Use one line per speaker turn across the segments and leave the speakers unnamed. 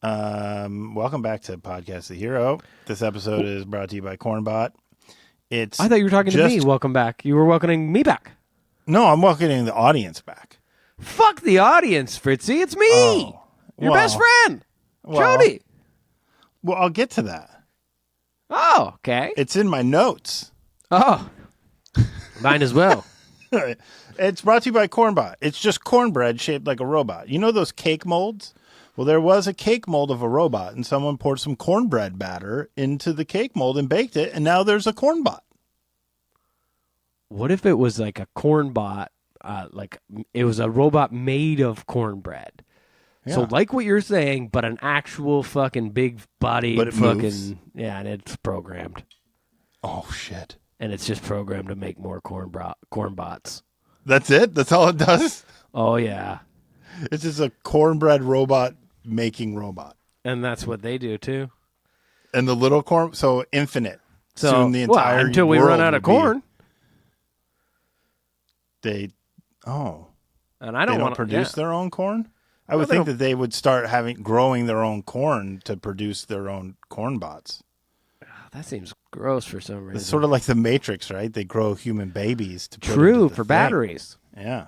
Welcome back to Podcast the Hero. This episode is brought to you by Cornbot.
I thought you were talking to me. Welcome back. You were welcoming me back.
No, I'm welcoming the audience back.
Fuck the audience, Fritzy. It's me. Your best friend, Jody.
Well, I'll get to that.
Oh, okay.
It's in my notes.
Oh, mine as well.
It's brought to you by Cornbot. It's just cornbread shaped like a robot. You know those cake molds? Well, there was a cake mold of a robot, and someone poured some cornbread batter into the cake mold and baked it, and now there's a cornbot.
What if it was like a cornbot, like it was a robot made of cornbread? Yeah. So like what you're saying, but an actual fucking big body fucking moves. Yeah, and it's programmed.
Oh shit.
And it's just programmed to make more cornbots.
That's it? That's all it does?
Oh yeah.
It's just a cornbread robot making robot.
And that's what they do too.
And the little corn, so infinite.
So
soon the entire
until we run out of corn.
And
I don't want to
produce their own corn. I would think that they would start growing their own corn to produce their own corn bots.
That seems gross for some reason.
It's sort of like the Matrix, right? They grow human babies to put
True for batteries.
Yeah.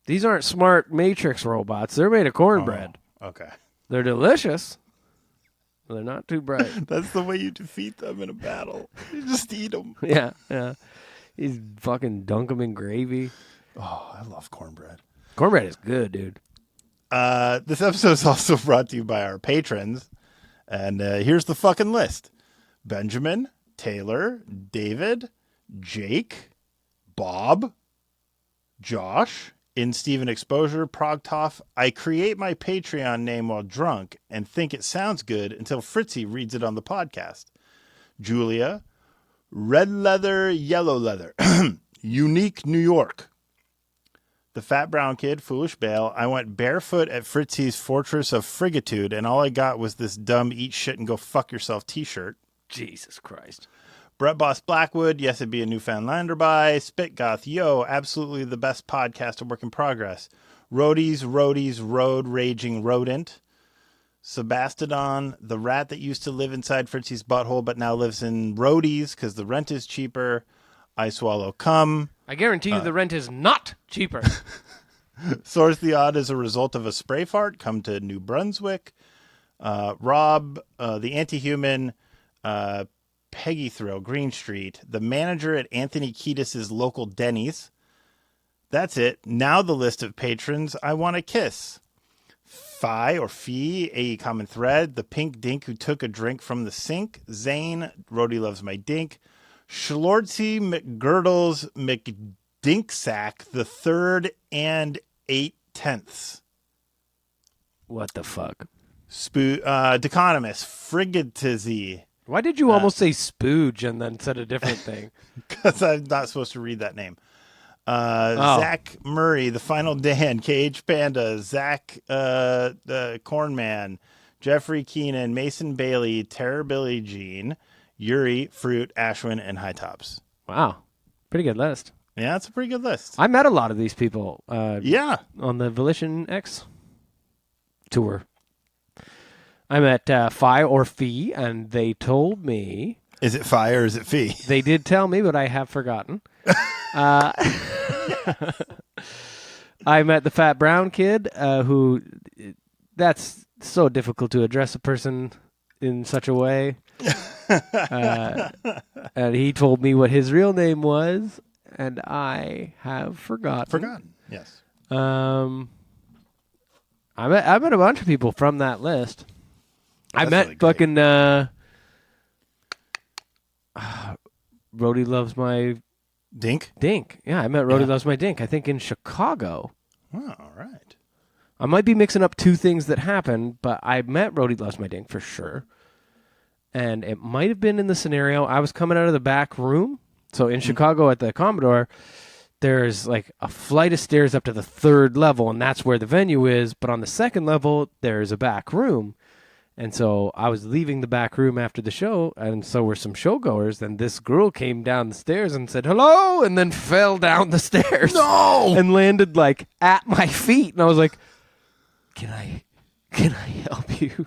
These aren't smart Matrix robots. They're made of cornbread.
Oh, okay.
They're delicious. They're not too bright.
That's the way you defeat them in a battle. You just eat them.
Yeah. You fucking dunk them in gravy.
Oh, I love cornbread.
Cornbread is good, dude.
This episode is also brought to you by our patrons. And here's the fucking list. Benjamin, Taylor, David, Jake, Bob, Josh, In Steven Exposure, Progtoff. I create my Patreon name while drunk and think it sounds good until Fritzy reads it on the podcast. Julia, Red Leather, Yellow Leather, Unique New York. The Fat Brown Kid, Foolish Bale. I went barefoot at Fritzy's Fortress of Frigitude, and all I got was this dumb eat shit and go fuck yourself t-shirt.
Jesus Christ.
Brett Boss Blackwood, yes, it'd be a Newfoundlander by. Spit Goth, yo, absolutely the best podcast of work in progress. Roadies, Road Raging Rodent. Sebastodon, the rat that used to live inside Fritzy's butthole but now lives in Roadies because the rent is cheaper. I Swallow Cum.
I guarantee you the rent is not cheaper.
Source the Odd is a result of a spray fart. Come to New Brunswick. Rob, the Anti-Human, Peggy Thrill, Green Street, the manager at Anthony Kiedis' local Denny's. That's it. Now the list of patrons I want to kiss. Phi or Fee, a common thread. The Pink Dink who took a drink from the sink. Zane, Rhodey loves my dink. Schlortzy McGirdles McDinksack, the 3rd and 8/10.
What the fuck?
Deconomus, Frigatizy.
Why did you almost say spooge and then said a different thing?
Because I'm not supposed to read that name. Zach Murray, The Final Dan, KH Panda, Zach Cornman, Jeffrey Keenan, Mason Bailey, Terror Billy Jean, Yuri, Fruit, Ashwin, and High Tops.
Wow. Pretty good list.
Yeah, it's a pretty good list.
I met a lot of these people.
Yeah.
On the Volition X Tour. I met Phi or Fee, and they told me...
Is it Phi or is it Fee?
They did tell me, but I have forgotten. I met the Fat Brown Kid, who... That's so difficult to address a person in such a way. And he told me what his real name was, and I have forgotten.
Yes.
I met a bunch of people from that list.
That's
I met
really
fucking Rhodey Loves My
Dink.
Yeah, I met Rhodey Loves My Dink. I think in Chicago.
Oh, all right.
I might be mixing up two things that happened, but I met Rhodey Loves My Dink for sure. And it might have been in the scenario. I was coming out of the back room. So in Chicago at the Commodore, there's like a flight of stairs up to the 3rd level, and that's where the venue is. But on the 2nd level, there's a back room. And so I was leaving the back room after the show, and so were some showgoers. And this girl came down the stairs and said, hello, and then fell down the stairs.
No!
And landed like at my feet. And I was like, can I help you?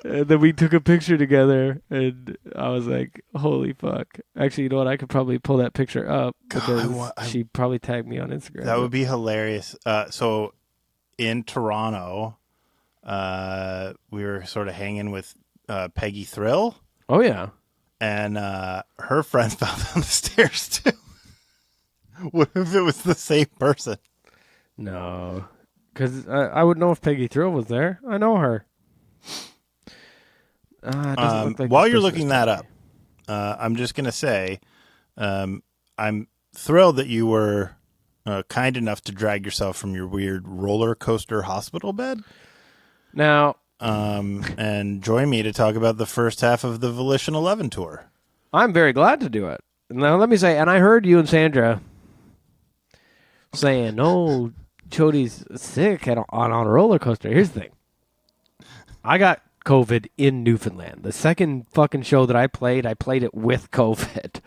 And then we took a picture together, and I was like, holy fuck. Actually, you know what? I could probably pull that picture up because she probably tagged me on Instagram.
That would be hilarious. So in Toronto, we were sort of hanging with Peggy Thrill.
Oh, yeah.
And her friends fell down the stairs, too. What if it was the same person?
No. Because I would know if Peggy Thrill was there. I know her. Look like
while you're looking that up, I'm just going to say I'm thrilled that you were kind enough to drag yourself from your weird Rollercoaster Hospital bed.
Now,
and join me to talk about the first half of the Volition 11 tour.
I'm very glad to do it. Now, let me say, and I heard you and Sandra saying, "Oh, Chody's sick on a roller coaster." Here's the thing: I got COVID in Newfoundland. The second fucking show that I played it with COVID.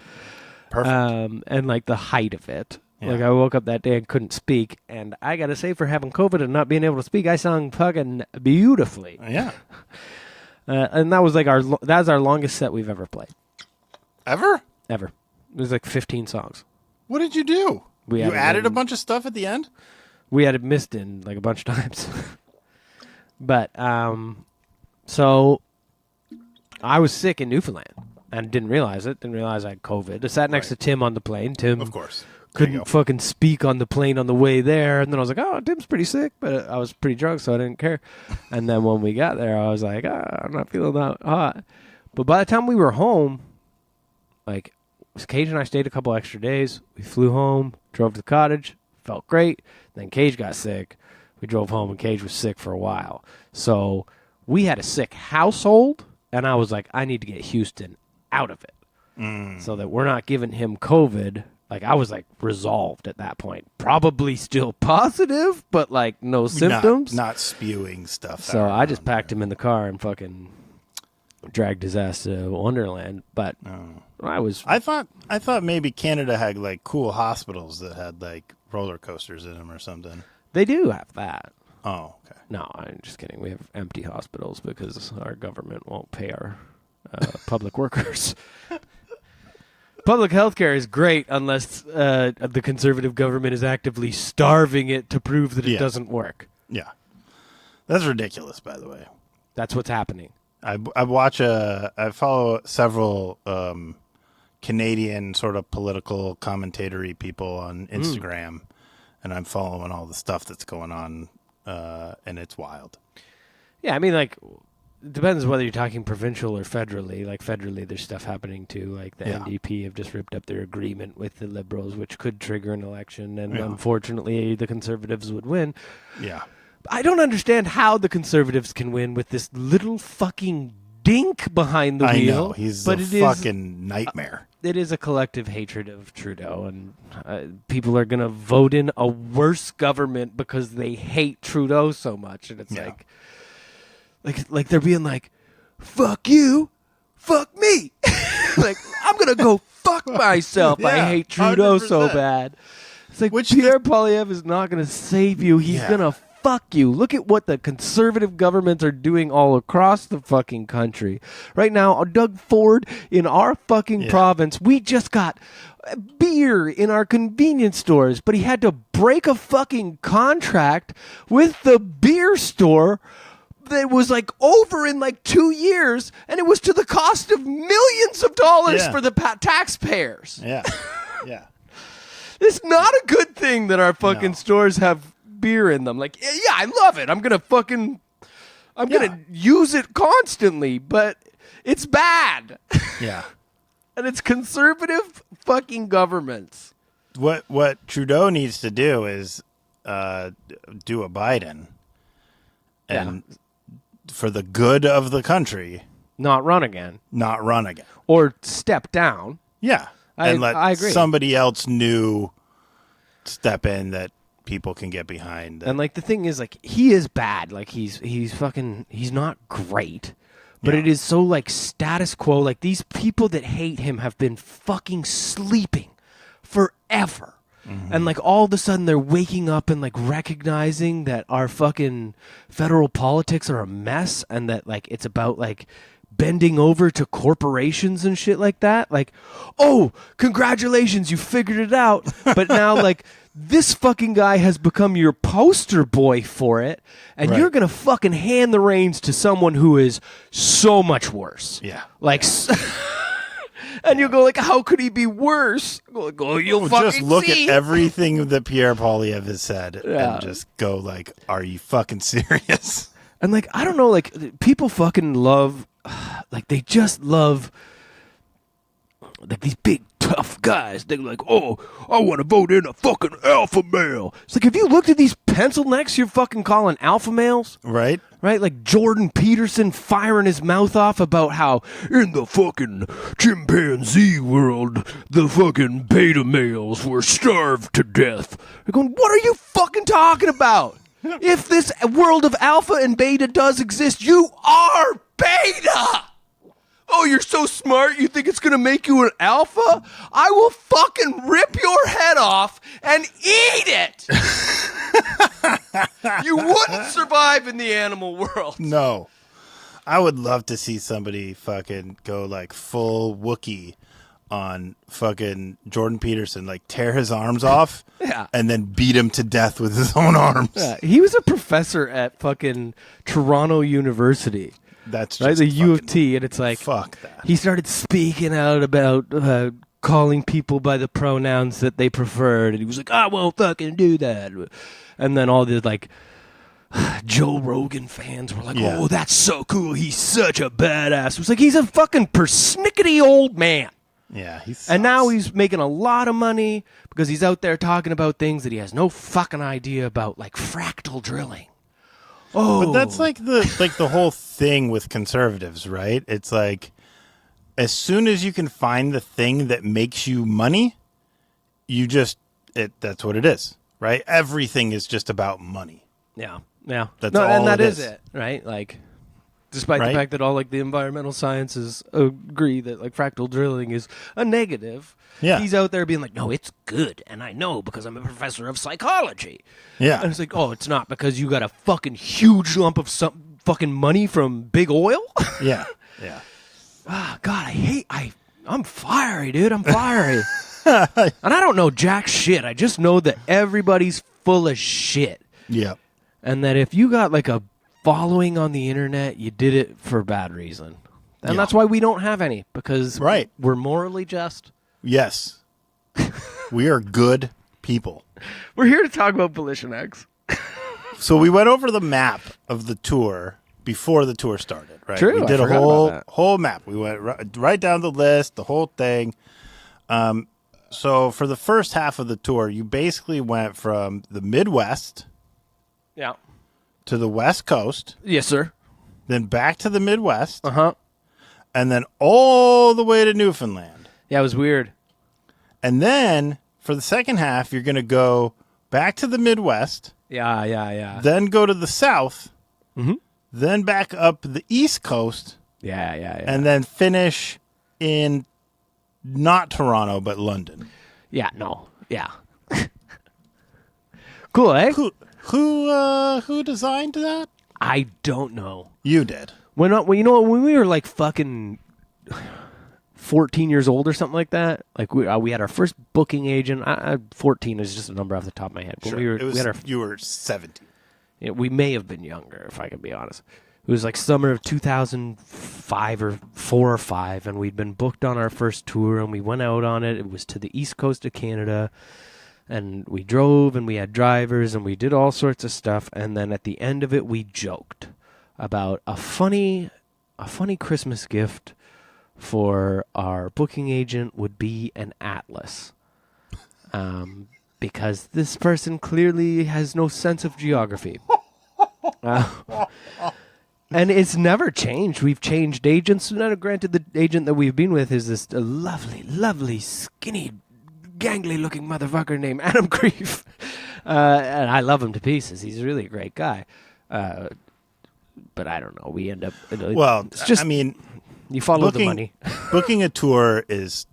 Perfect.
And like the height of it.
Yeah.
Like I woke up that day and couldn't speak, and I gotta say, for having COVID and not being able to speak, I sung fucking beautifully.
Yeah.
And that was like our longest set we've ever played.
Ever?
Ever. It was like 15 songs.
What did you do? You added a bunch of stuff at the end?
We had it missed in like a bunch of times. But so I was sick in Newfoundland and didn't realize it. Didn't realize I had COVID. I sat next to Tim on the plane. Tim,
of course,
couldn't fucking speak on the plane on the way there. And then I was like, oh, Tim's pretty sick, but I was pretty drunk, so I didn't care. And then when we got there, I was like, I'm not feeling that hot. But by the time we were home, like, Cage and I stayed a couple extra days. We flew home, drove to the cottage, felt great. Then Cage got sick. We drove home, and Cage was sick for a while. So we had a sick household, and I was like, I need to get Houston out of it so that we're not giving him COVID. Like, I was, like, resolved at that point. Probably still positive, but, like, no symptoms.
Not spewing stuff.
So I just packed him in the car and fucking dragged his ass to Wonderland. But I thought maybe Canada had, like, cool hospitals that had, like, roller coasters in them or something. They do have that.
Oh, okay.
No, I'm just kidding. We have empty hospitals because our government won't pay our public workers. Public health care is great unless the conservative government is actively starving it to prove that it doesn't work.
Yeah. That's ridiculous, by the way.
That's what's happening.
I follow several Canadian sort of political commentatory people on Instagram, and I'm following all the stuff that's going on, and it's wild.
Yeah, I mean, like, it depends whether you're talking provincial or federally. Like, federally, there's stuff happening, too. Like, the NDP have just ripped up their agreement with the Liberals, which could trigger an election, and unfortunately, the Conservatives would win.
Yeah.
I don't understand how the Conservatives can win with this little fucking dink behind the wheel.
I know. He's a fucking nightmare.
It is a collective hatred of Trudeau, and people are going to vote in a worse government because they hate Trudeau so much. And it's like they're being like, fuck you, fuck me. Like, I'm going to go fuck myself. I hate Trudeau 100%. So bad. It's like, Pierre Poilievre is not going to save you. He's going to fuck you. Look at what the conservative governments are doing all across the fucking country. Right now, Doug Ford in our fucking province, we just got beer in our convenience stores, but he had to break a fucking contract with the beer store that was like over in like 2 years, and it was to the cost of millions of dollars for the taxpayers.
Yeah. Yeah.
It's not a good thing that our fucking stores have beer in them. Like, yeah, I love it. I'm gonna use it constantly, but it's bad. Yeah. And it's conservative fucking governments.
What Trudeau needs to do is do a Biden, and for the good of the country,
not run again.
Or
step down.
Yeah. And let somebody else new step in that people can get behind.
And like the thing is, like, he is bad. Like he's not great. But it is so like status quo. Like, these people that hate him have been fucking sleeping forever. And like all of a sudden they're waking up and like recognizing that our fucking federal politics are a mess and that like it's about like bending over to corporations and shit like that. Like, oh, congratulations, you figured it out. But now like this fucking guy has become your poster boy for it, and you're going to fucking hand the reins to someone who is so much worse.
Yeah.
Like, and you go like, how could he be worse? Go, oh, you'll fucking
just look
see.
at everything that Pierre Poilievre has said and just go like, are you fucking serious?
And like, I don't know, like people fucking love, like they just love like these big tough guys. They're like, oh, I want to vote in a fucking alpha male. It's like, have you looked at these pencil necks you're fucking calling alpha males?
Right?
Right? Like Jordan Peterson firing his mouth off about how in the fucking chimpanzee world, the fucking beta males were starved to death. They're going, what are you fucking talking about? If this world of alpha and beta does exist, you are beta! Oh, you're so smart, you think it's going to make you an alpha? I will fucking rip your head off and eat it! You wouldn't survive in the animal world.
No. I would love to see somebody fucking go like full Wookiee on fucking Jordan Peterson, like tear his arms off and then beat him to death with his own arms.
Yeah, he was a professor at fucking Toronto University.
That's just
right, the U of T, and it's like
fuck that.
He started speaking out about calling people by the pronouns that they preferred, and he was like, "I won't fucking do that." And then all the like Joe Rogan fans were like, "Oh, that's so cool! He's such a badass." It was like he's a fucking persnickety old man.
Yeah,
and now he's making a lot of money because he's out there talking about things that he has no fucking idea about, like fractal drilling. Oh,
but that's like the whole thing with conservatives, right? It's like as soon as you can find the thing that makes you money, that's what it is, right? Everything is just about money.
Yeah.
That's all
and that
it
is it, right? Like, despite the fact that all like the environmental sciences agree that like fractal drilling is a negative.
Yeah.
He's out there being like, no, it's good, and I know because I'm a professor of psychology.
Yeah.
And it's like, oh, it's not because you got a fucking huge lump of some fucking money from big oil?
Yeah.
Ah, God, I'm fiery, dude. I'm fiery. And I don't know jack shit. I just know that everybody's full of shit.
Yeah.
And that if you got like a following on the internet, you did it for a bad reason. And that's why we don't have any, because we're morally just.
Yes. We are good people.
We're here to talk about Volition X.
So we went over the map of the tour before the tour started, right?
True,
we did
I
a
forgot about that.
whole map. We went right down the list, the whole thing. So for the first half of the tour, you basically went from the Midwest to the West Coast.
Yes, sir.
Then back to the Midwest.
Uh-huh.
And then all the way to Newfoundland.
Yeah, it was weird.
And then for the second half, you're going to go back to the Midwest.
Yeah.
Then go to the South.
Mm-hmm.
Then back up the East Coast.
Yeah.
And then finish in not Toronto, but London.
Yeah, no. Yeah. Cool, eh?
Who designed that?
I don't know.
You did.
When we were like fucking 14 years old or something like that, like we had our first booking agent. 14 is just a number off the top of my head. But
Sure. You were 17.
We may have been younger, if I can be honest. It was like summer of 2005 or 4 or 5, and we'd been booked on our first tour, and we went out on it. It was to the east coast of Canada, and we drove, and we had drivers, and we did all sorts of stuff, and then at the end of it, we joked about a funny Christmas gift for our booking agent would be an atlas. Because this person clearly has no sense of geography. And it's never changed. We've changed agents. Now, granted, the agent that we've been with is this lovely, skinny, gangly-looking motherfucker named Adam Grief. And I love him to pieces. He's really a great guy. But I don't know. We end up...
Well,
it's just,
I mean...
You follow the money.
Booking a tour is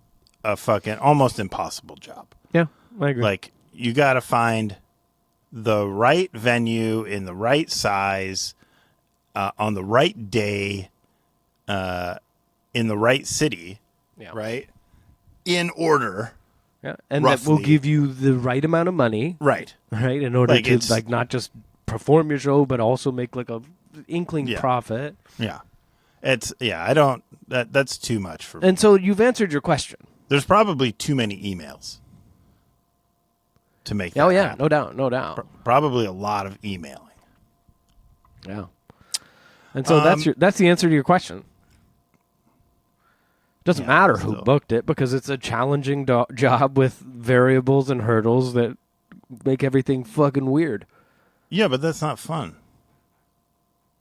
a fucking almost impossible job.
Yeah, I agree.
Like, you got to find the right venue in the right size on the right day in the right city, right? In order.
Yeah, and
roughly.
that will give you the right amount of money,
Right.
in order
Like,
to
it's-
like not just perform your show, but also make like a inkling profit.
Yeah. I don't, that's too much for me.
And so you've answered your question.
There's probably too many emails to make that happen.
No doubt.
Probably a lot of emailing.
Yeah. And so that's the answer to your question. Doesn't matter who
still.
booked it because it's a challenging job with variables and hurdles that make everything fucking weird.
Yeah, but that's not fun.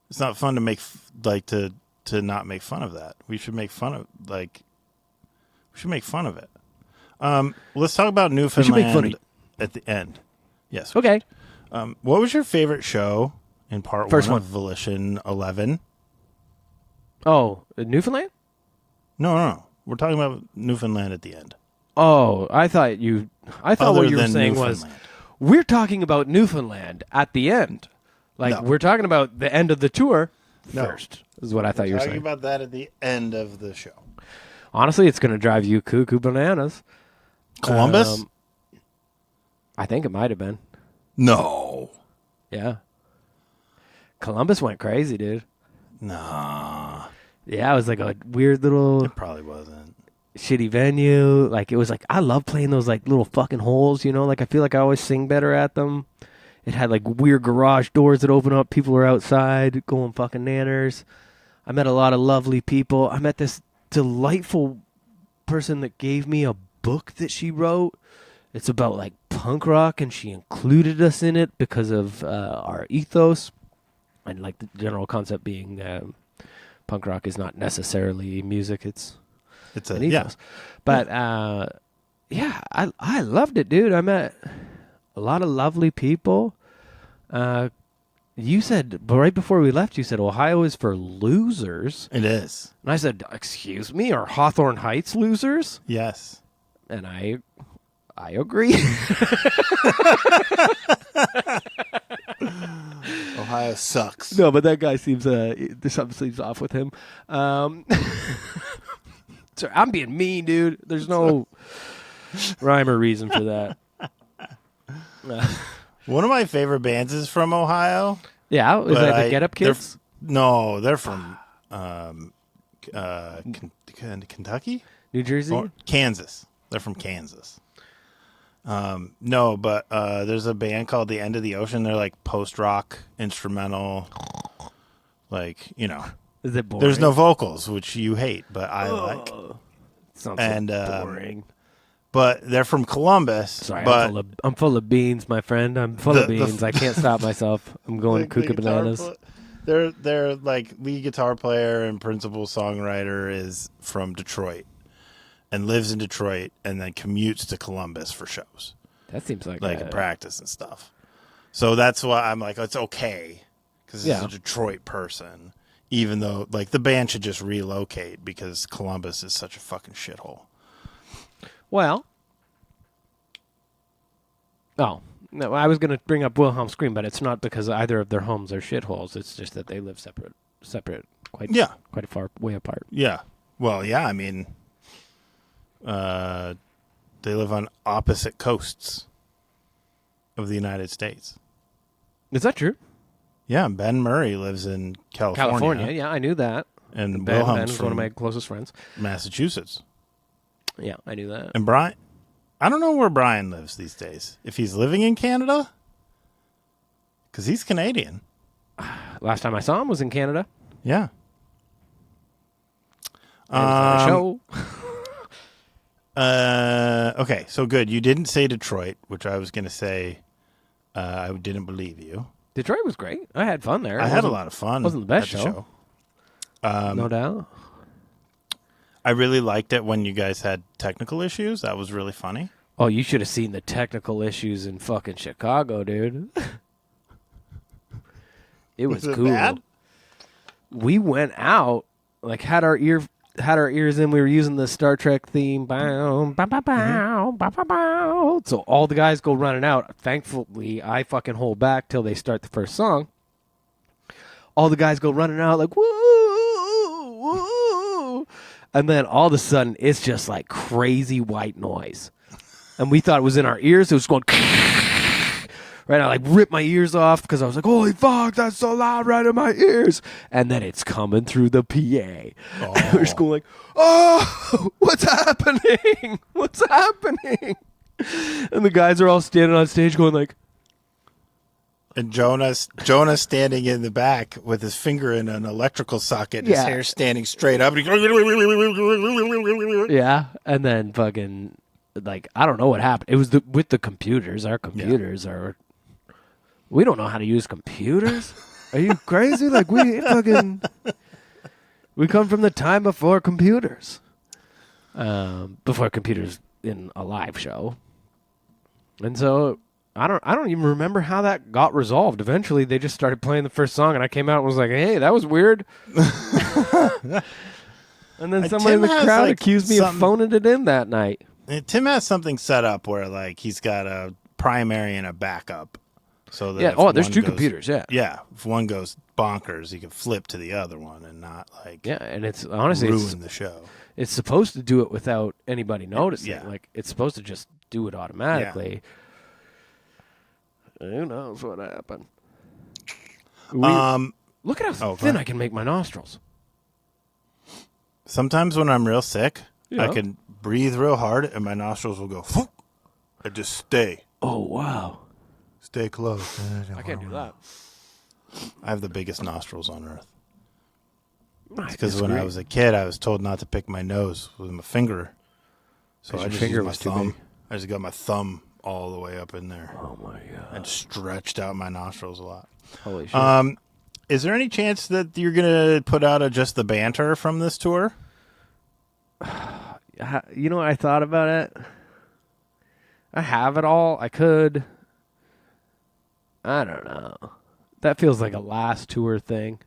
It's not fun to make to not make fun of that. We should make fun of it. Let's talk about Newfoundland
make fun of
at the end. Yes.
Okay.
What was your favorite show in part
First
one
one.
of Volition 11?
Oh, Newfoundland?
No. We're talking about Newfoundland at the end.
Oh, I thought what you were saying was we're talking about Newfoundland at the end. Like
No.
we're talking about the end of the tour
No.
first. Is what I thought you were
talking
saying.
about that at the end of the show.
Honestly, it's going to drive you cuckoo bananas.
Columbus?
I think it might have been.
No.
Yeah. Columbus went crazy, dude.
Nah.
Yeah, it was like a weird little
It probably wasn't.
shitty venue. Like it was like I love playing those like little fucking holes, Like I feel like I always sing better at them. It had like weird garage doors that open up. People were outside going fucking nanners. I met a lot of lovely people. I met this delightful person that gave me a book that she wrote. It's about like punk rock, and she included us in it because of our ethos and like the general concept being punk rock is not necessarily music. It's
an
ethos. But I loved it, dude. I met a lot of lovely people. You said, but right before we left, you said Ohio is for losers.
It is.
And I said, excuse me, are Hawthorne Heights losers?
Yes.
And I agree.
Ohio sucks.
No, but that guy seems something seems off with him. So I'm being mean, dude. There's no rhyme or reason for that.
One of my favorite bands is from Ohio.
Yeah, is that the Get Up
they're
Kids?
No, they're from Kentucky?
New Jersey?
Or Kansas. They're from Kansas. No, but there's a band called The End of the Ocean. They're like post-rock, instrumental, like,
Is it boring?
There's no vocals, which you hate, but I like.
Sounds
And
so boring.
But they're from Columbus.
Sorry,
but
I'm full of beans, my friend. I'm full of beans. I can't stop myself. I'm going
the
cuckoo
guitar
bananas.
Their like lead guitar player and principal songwriter is from Detroit and lives in Detroit and then commutes to Columbus for shows,
That seems like
practice and stuff. So that's why I'm like, it's okay because it's a Detroit person, even though like the band should just relocate because Columbus is such a fucking shithole.
Well, no, I was going to bring up Wilhelm Scream, but it's not because either of their homes are shitholes. It's just that they live separate, quite a far way apart.
Yeah. Well, yeah. I mean, they live on opposite coasts of the United States.
Is that true?
Yeah, Ben Murray lives in California.
Yeah, I knew that.
And
Ben
Wilhelm's
is
from
one of my closest friends.
Massachusetts.
Yeah, I knew that.
And Brian, I don't know where Brian lives these days. If he's living in Canada, because he's Canadian.
Last time I saw him was in Canada.
Yeah.
I was at a show.
Okay, so good. You didn't say Detroit, which I was going to say I didn't believe you.
Detroit was great. I had fun there.
I had a lot of fun.
Wasn't the best
at
show. No doubt.
I really liked it when you guys had technical issues. That was really funny.
Oh, you should have seen the technical issues in fucking Chicago, dude. It was
Was it
cool.
bad?
We went out, like had our had our ears in. We were using the Star Trek theme. Bow, bow, bow, bow, bow, bow, bow. So all the guys go running out. Thankfully, I fucking hold back till they start the first song. All the guys go running out like, woo, woo. And then all of a sudden, it's just like crazy white noise. And we thought it was in our ears. It was going... Right, I like ripped my ears off because I was like, holy fuck, that's so loud right in my ears. And then it's coming through the PA. Oh. And we're just going like, oh, what's happening? What's happening? And the guys are all standing on stage going like.
And Jonah's standing in the back with his finger in an electrical socket, his hair standing straight up.
Yeah, and then fucking, like, I don't know what happened. It was with the computers. Our computers are... We don't know how to use computers. Are you crazy? Like we come from the time before computers. Before computers in a live show. And so I don't even remember how that got resolved. Eventually they just started playing the first song and I came out and was like, "Hey, that was weird." And then somebody in the crowd accused me of phoning it in that night.
Tim has something set up where like he's got a primary and a backup. So that
there's two computers,
Yeah, if one goes bonkers, you can flip to the other one and not like
and it's honestly
ruin the show.
It's supposed to do it without anybody noticing. Yeah. Like it's supposed to just do it automatically. Yeah. Who knows what happened? Look at how thin I can make my nostrils.
Sometimes when I'm real sick, I can breathe real hard and my nostrils will go. Whoop, I just stay.
Oh wow.
Stay close.
I can't do that.
I have the biggest nostrils on earth. It's because when I was a kid, I was told not to pick my nose with my finger. So I just used my thumb. I just got my thumb all the way up in there.
Oh, my God.
And stretched out my nostrils a lot.
Holy shit.
Is there any chance that you're going to put out just the banter from this tour?
You know, I thought about it. I have it all. I could... I don't know. That feels like a last tour thing.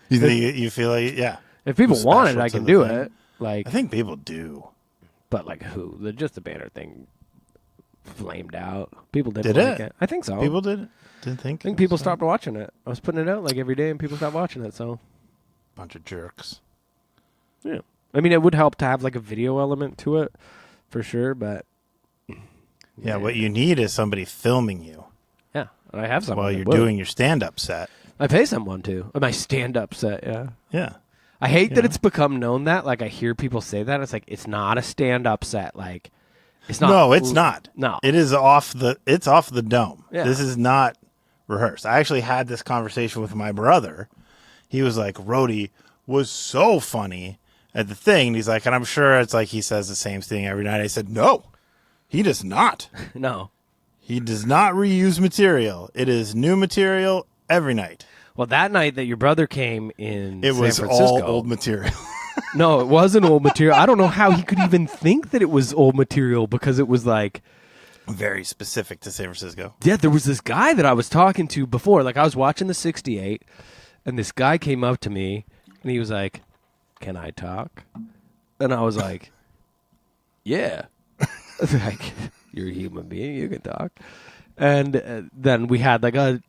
You feel like
If people want it, I can do it. Like
I think people do.
But like who? Just the banner thing flamed out. People didn't like it. I think so.
People didn't think.
I think people stopped watching it. I was putting it out like every day and people stopped watching it, so
bunch of jerks.
Yeah. I mean it would help to have like a video element to it for sure, but
yeah, what you need is somebody filming you.
Yeah. I have someone
while you're doing your stand-up set.
I pay someone to. My stand-up set, yeah.
Yeah.
I hate that it's become known that. Like, I hear people say that. It's like, it's not a stand-up set. Like, it's not.
No, it's not.
No.
It is off the dome. Yeah. This is not rehearsed. I actually had this conversation with my brother. He was like, Rhodey was so funny at the thing. And he's like, and I'm sure it's like he says the same thing every night. I said, no, he does not.
No.
He does not reuse material. It is new material every night.
Well, that night that your brother came in
San
Francisco,
all old material.
No, it wasn't old material. I don't know how he could even think that it was old material because it was like...
very specific to San Francisco.
Yeah, there was this guy that I was talking to before. Like, I was watching the 68, and this guy came up to me, and he was like, "Can I talk?" And I was like, "Yeah." Like... You're a human being. You can talk. And then we had like a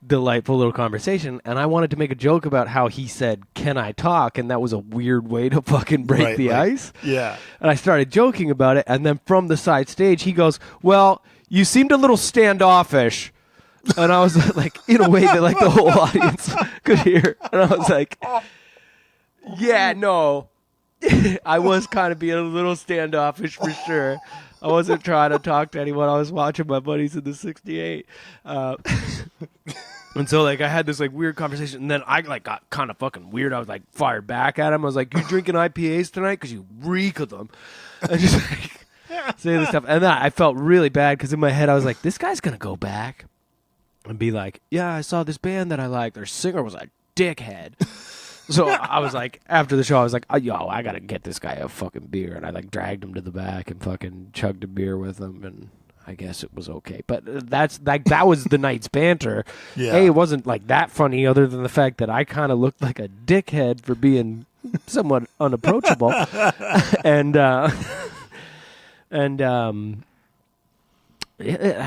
delightful little conversation. And I wanted to make a joke about how he said, "Can I talk?" And that was a weird way to fucking break the ice.
Yeah.
And I started joking about it. And then from the side stage, he goes, "Well, you seemed a little standoffish." And I was like, in a way that like the whole audience could hear. And I was like, yeah, no. I was kind of being a little standoffish for sure. I wasn't trying to talk to anyone. I was watching my buddies in the 68. And so, like, I had this, like, weird conversation. And then I, like, got kind of fucking weird. I was, like, fired back at him. I was like, "You drinking IPAs tonight? Because you reek of them." And just, like, say this stuff. And then I felt really bad because in my head I was like, this guy's going to go back and be like, "Yeah, I saw this band that I liked. Their singer was a dickhead." So I was like, after the show, I was like, "Yo, I got to get this guy a fucking beer." And I like dragged him to the back and fucking chugged a beer with him. And I guess it was okay. But that's like, that was the night's banter. Yeah. Hey, it wasn't like that funny other than the fact that I kind of looked like a dickhead for being somewhat unapproachable. and I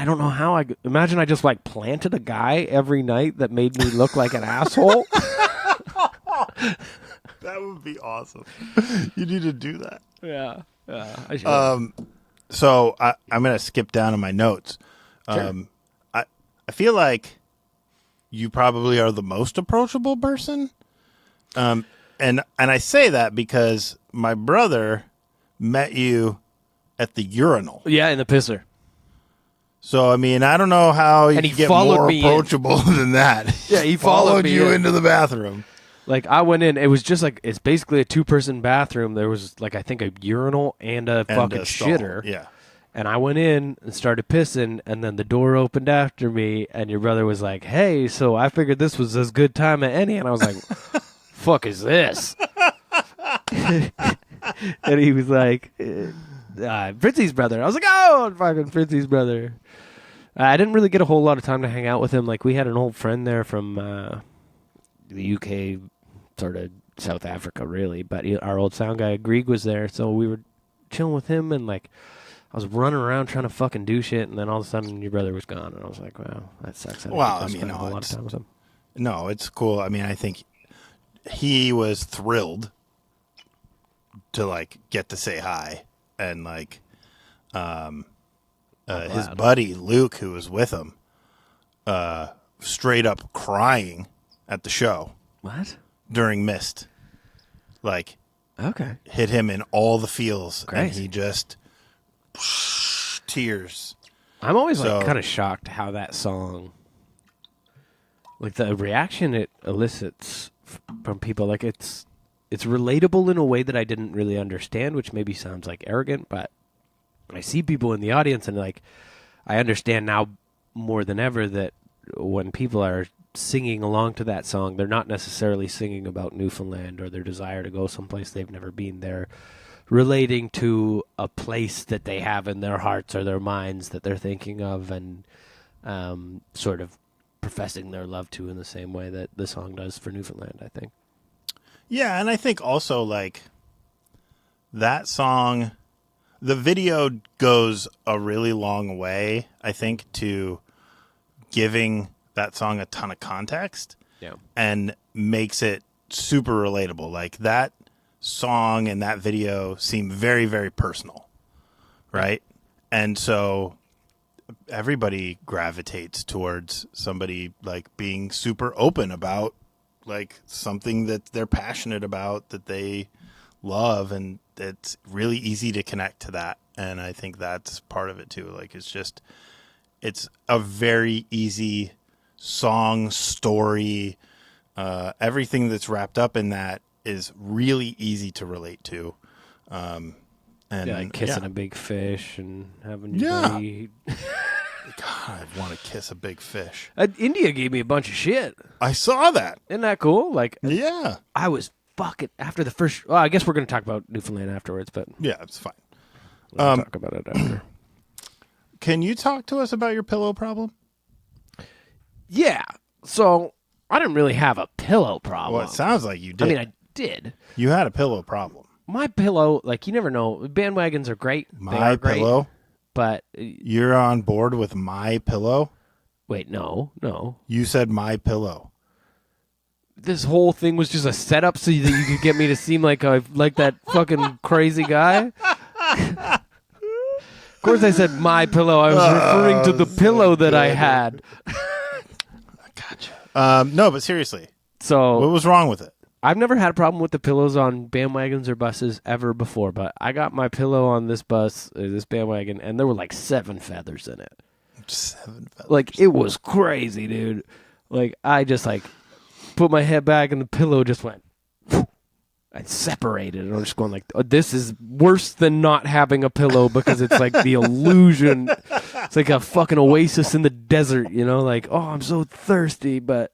don't know how imagine I just like planted a guy every night that made me look like an asshole.
That would be awesome. You need to do that.
Yeah. I should.
So I'm going to skip down to my notes.
Sure.
I feel like you probably are the most approachable person. And I say that because my brother met you at the urinal.
Yeah, in the pisser.
So, I mean, I don't know how you can get more approachable than that.
Yeah, he
followed you into the bathroom.
Like, I went in, it was just like, it's basically a 2-person bathroom. There was, like, I think a urinal and a fucking shitter.
Yeah.
And I went in and started pissing, and then the door opened after me, and your brother was like, hey, so I figured this was as good time as any. And I was like, fuck is this? And he was like, Fritzy's brother. I was like, oh, fucking Fritzy's brother. I didn't really get a whole lot of time to hang out with him. Like, we had an old friend there from the UK, sort of South Africa, really. But our old sound guy, Grieg, was there, so we were chilling with him, and, like, I was running around trying to fucking do shit, and then all of a sudden your brother was gone, and I was like, wow, that sucks.
Well, I mean,
a lot of time with him.
No, it's cool. I mean, I think he was thrilled to, like, get to say hi, and, like, his buddy Luke, who was with him, straight up crying at the show.
What?
During Mist. Like,
okay,
hit him in all the feels.
Crazy.
And he just tears.
I'm always like kind of shocked how that song, like the reaction it elicits from people, like it's relatable in a way that I didn't really understand, which maybe sounds like arrogant, but I see people in the audience and like I understand now more than ever that when people are singing along to that song, they're not necessarily singing about Newfoundland or their desire to go someplace they've never been. They're relating to a place that they have in their hearts or their minds that they're thinking of, and sort of professing their love to in the same way that the song does for Newfoundland, I think.
Yeah, and I think also, like, that song, the video goes a really long way, I think, to giving that song a ton of context.
Yeah.
And makes it super relatable. Like, that song and that video seem very, very personal, right? And so everybody gravitates towards somebody like being super open about like something that they're passionate about, that they love, and it's really easy to connect to that. And I think that's part of it too. Like, it's a very easy song, story, everything that's wrapped up in that is really easy to relate to. And
like kissing a big fish and having your buddy.
God, I want to kiss a big fish.
India gave me a bunch of shit.
I saw that.
Isn't that cool? Like,
yeah.
I was fucking after the first. Well, I guess we're going to talk about Newfoundland afterwards, but
yeah, it's fine.
We'll talk about it after.
Can you talk to us about your pillow problem?
Yeah. So I didn't really have a pillow problem.
Well, it sounds like you did.
I mean, I did.
You had a pillow problem.
My pillow, like, you never know. Bandwagons are great.
My
they are great,
pillow.
But
you're on board with my pillow?
Wait, no.
You said my pillow.
This whole thing was just a setup so that you could get me to seem like that fucking crazy guy. Of course, I said my pillow. I was referring to the pillow that I had.
Gotcha. No, but seriously.
So
what was wrong with it?
I've never had a problem with the pillows on bandwagons or buses ever before, but I got my pillow on this bus, this bandwagon, and there were like 7 feathers in it.
7 feathers.
Like, it was crazy, dude. Like, I just, like, put my head back and the pillow just went, I separated. And I'm just going like, oh, this is worse than not having a pillow, because it's like the illusion. It's like a fucking oasis in the desert, you know? Like, oh, I'm so thirsty, but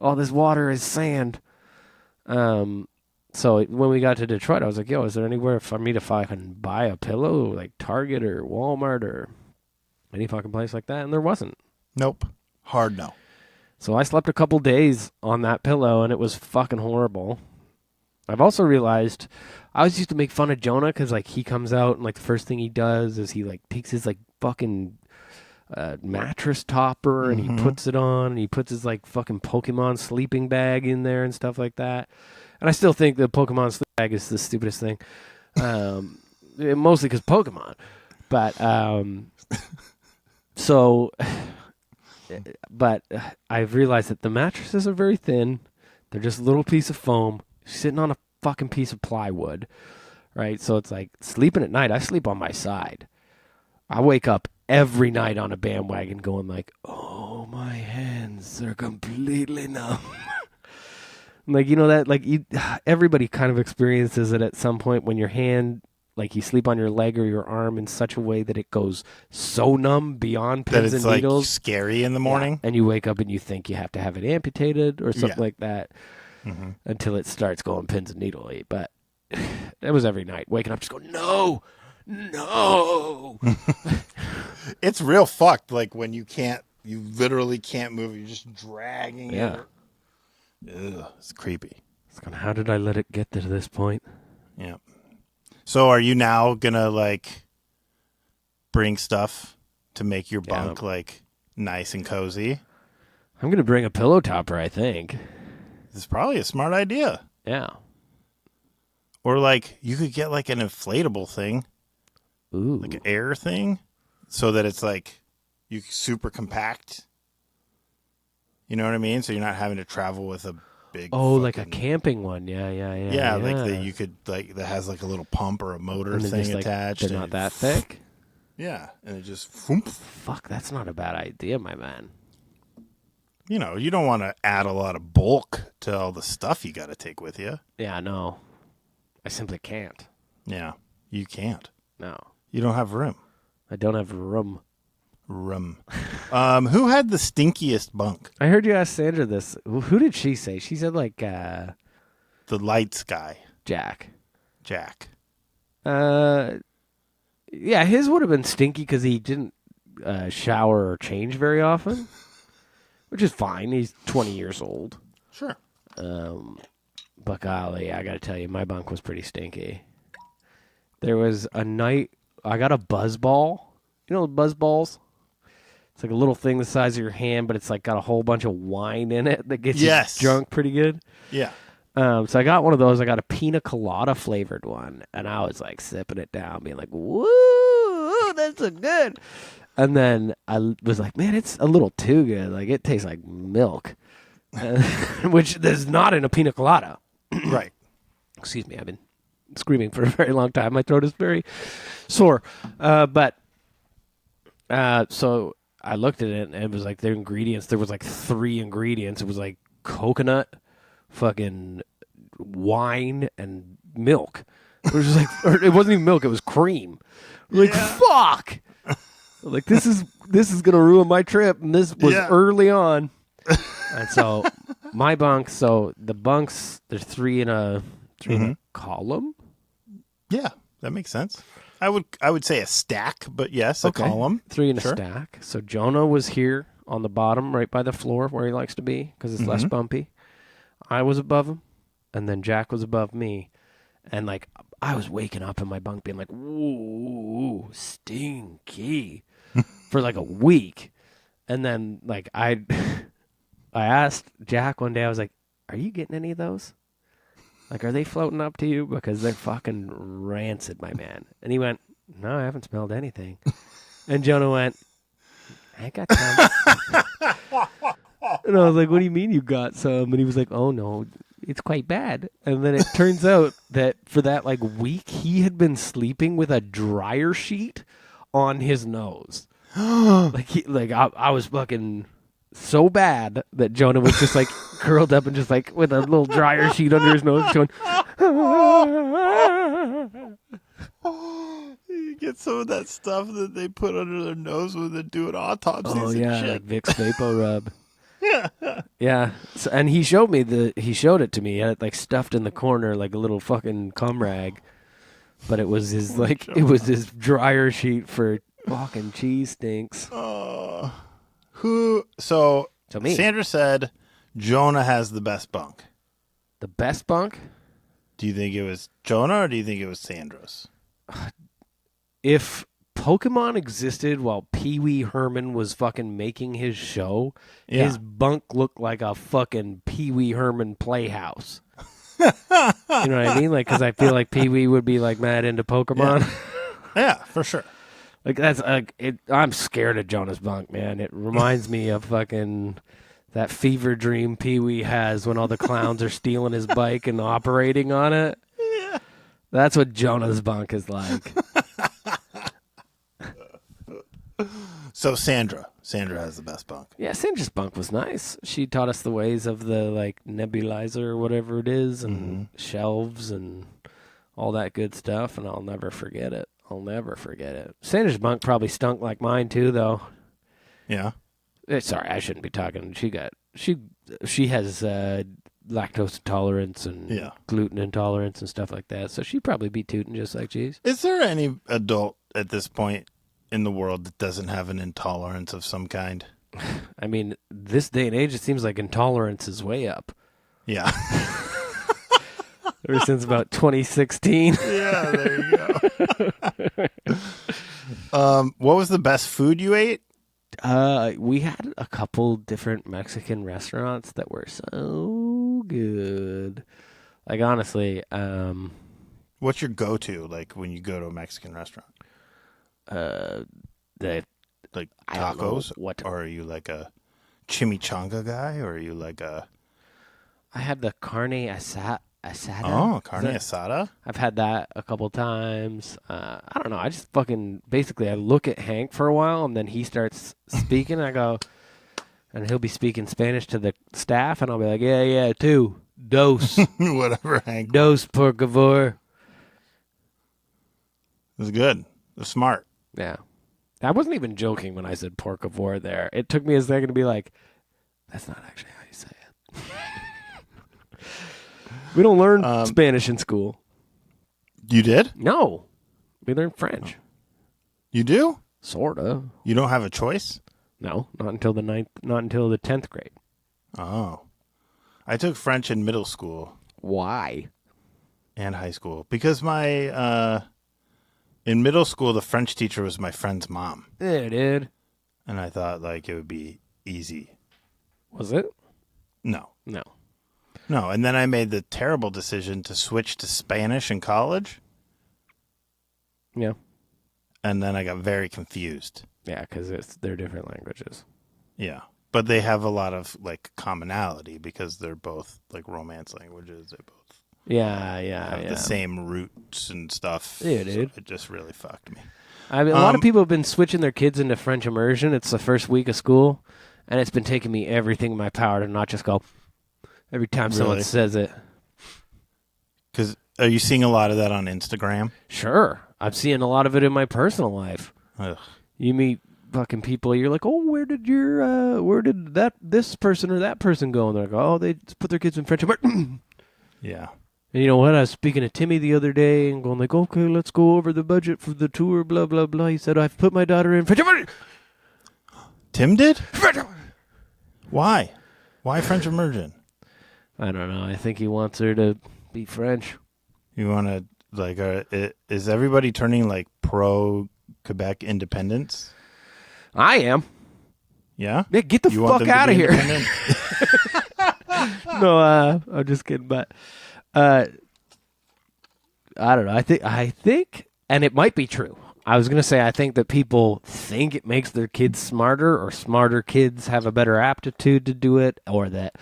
all this water is sand. So when we got to Detroit, I was like, yo, is there anywhere for me to fucking buy a pillow, like Target or Walmart or any fucking place like that? And there wasn't.
Nope. Hard no.
So I slept a couple days on that pillow, and it was fucking horrible. I've also realized I always used to make fun of Jonah because like he comes out and like the first thing he does is he like takes his like fucking mattress topper and he puts it on and he puts his like fucking Pokemon sleeping bag in there and stuff like that. And I still think the Pokemon sleeping bag is the stupidest thing. Mostly because Pokemon. But but I've realized that the mattresses are very thin. They're just a little piece of foam sitting on a fucking piece of plywood, right? So it's like sleeping at night. I sleep on my side. I wake up every night on a bandwagon going like, oh, my hands are completely numb. Like, you know that, like, everybody kind of experiences it at some point when your hand, like, you sleep on your leg or your arm in such a way that it goes so numb beyond pins and needles.
Like scary in the morning.
Yeah. And you wake up and you think you have to have it amputated or something like that until it starts going pins and needle-y. But that was every night. Waking up just going, no.
It's real fucked. Like when you literally can't move. You're just dragging it. Ugh, it's creepy.
It's kind of, how did I let it get to this point?
Yeah. So are you now gonna like bring stuff to make your bunk like nice and cozy?
I'm gonna bring a pillow topper, I think.
This is probably a smart idea.
Yeah.
Or like you could get like an inflatable thing.
Ooh.
Like an air thing. So that it's like you super compact. You know what I mean? So you're not having to travel with a big
like a camping one. Yeah.
Like that you could like that has like a little pump or a motor thing attached.
They're not that thick.
Yeah, and it just whoomp.
Fuck, that's not a bad idea, my man.
You know, you don't want to add a lot of bulk to all the stuff you got to take with you.
Yeah, no. I simply can't.
Yeah, you can't.
No.
You don't have room.
I don't have room.
Who had the stinkiest bunk?
I heard you ask Sandra this. Who did she say? She said like
the lights guy.
Jack.
Yeah,
his would have been stinky because he didn't shower or change very often, which is fine. He's 20 years old.
Sure.
But golly, I got to tell you, my bunk was pretty stinky. There was a night I got a buzz ball. You know buzz balls? It's like a little thing the size of your hand, but it's like got a whole bunch of wine in it that gets you drunk pretty good.
Yeah.
So I got one of those. I got a pina colada flavored one, and I was like sipping it down, being like, "Woo, that's so good." And then I was like, "Man, it's a little too good. Like it tastes like milk," which is not in a pina colada.
Right.
Excuse me. I've been screaming for a very long time. My throat is very sore. So I looked at it, and it was like their ingredients. There was like 3 ingredients. It was like coconut, fucking wine, and milk. It was just like, or it wasn't even milk. It was cream. Like fuck. Like this is gonna ruin my trip, and this was early on. And so my bunk. So the bunks, there's 3 in a column.
Yeah, that makes sense. I would say a stack, but yes, a column.
3 in a stack. So Jonah was here on the bottom, right by the floor where he likes to be, because it's less bumpy. I was above him, and then Jack was above me. And, like, I was waking up in my bunk being like, ooh, stinky, for, like, a week. And then, like, I asked Jack one day, I was like, are you getting any of those? Like, are they floating up to you? Because they're fucking rancid, my man. And he went, no, I haven't smelled anything. And Jonah went, I got some. And I was like, what do you mean you got some? And he was like, oh, no, it's quite bad. And then it turns out that for that, like, week, he had been sleeping with a dryer sheet on his nose. I was fucking so bad that Jonah was just like curled up and just like with a little dryer sheet under his nose going
you get some of that stuff that they put under their nose when they're doing autopsies and shit.
Like Vicks Vapo Rub. Yeah. So, and he showed it to me. He had it like stuffed in the corner like a little fucking cum rag. But it was his his dryer sheet for fucking cheese stinks.
So
me.
Sandra said Jonah has the best bunk.
The best bunk?
Do you think it was Jonah or do you think it was Sandra's?
If Pokemon existed while Pee Wee Herman was fucking making his show, his bunk looked like a fucking Pee Wee Herman playhouse. You know what I mean? Like, because I feel like Pee Wee would be like mad into Pokemon.
Yeah, for sure.
Like that's I'm scared of Jonah's bunk, man. It reminds me of fucking that fever dream Pee Wee has when all the clowns are stealing his bike and operating on it.
Yeah.
That's what Jonah's bunk is like.
So Sandra has the best bunk.
Yeah, Sandra's bunk was nice. She taught us the ways of the like nebulizer or whatever it is, and shelves and all that good stuff. And I'll never forget it. Sandra's bunk probably stunk like mine too, though.
Yeah.
Sorry, I shouldn't be talking. She has lactose intolerance and gluten intolerance and stuff like that. So she'd probably be tooting just like cheese.
Is there any adult at this point in the world that doesn't have an intolerance of some kind?
I mean, this day and age, it seems like intolerance is way up.
Yeah.
Ever since about 2016.
Yeah, there you go. What was the best food you ate?
We had a couple different Mexican restaurants that were so good. Like, honestly,
what's your go-to, like, when you go to a Mexican restaurant? Like tacos? Or are you like a chimichanga guy? Or are you like a...
I had the carne asada.
Oh, carne asada?
I've had that a couple times. I don't know. I just basically I look at Hank for a while, and then he starts speaking. I go, and he'll be speaking Spanish to the staff, and I'll be like, yeah, two. Dos.
Whatever, Hank.
Dos, por favor.
It was good. It was smart.
Yeah. I wasn't even joking when I said por favor there. It took me a second to be like, that's not actually how you say it. We don't learn Spanish in school.
You did?
No. We learn French.
You do?
Sorta.
You don't have a choice?
No, not until the 10th grade.
Oh. I took French in middle school.
Why?
And high school. Because in middle school, the French teacher was my friend's mom.
Yeah, dude.
And I thought, like, it would be easy.
Was it?
No.
No,
and then I made the terrible decision to switch to Spanish in college.
Yeah.
And then I got very confused.
Yeah, because they're different languages.
Yeah. But they have a lot of, like, commonality because they're both, like, Romance languages. They both have the same roots and stuff.
Yeah, dude.
So it just really fucked me.
I mean, a lot of people have been switching their kids into French immersion. It's the first week of school, and it's been taking me everything in my power to not just go every time someone says it.
Because are you seeing a lot of that on Instagram?
Sure. I'm seeing a lot of it in my personal life.
Ugh.
You meet fucking people, you're like, oh, where did this person or that person go? And they're like, oh, they put their kids in French immersion.
Yeah.
And you know what? I was speaking to Timmy the other day and going like, okay, let's go over the budget for the tour, blah, blah, blah. He said, I've put my daughter in French immersion.
Tim did? Why? Why French immersion?
I don't know. I think he wants her to be French.
You want to, like, is everybody turning, like, pro-Quebec independence?
I am.
Yeah?
Yeah, get the fuck out of here. No, I'm just kidding. But I don't know. I think, and it might be true. I was going to say I think that people think it makes their kids smarter, or smarter kids have a better aptitude to do it, or that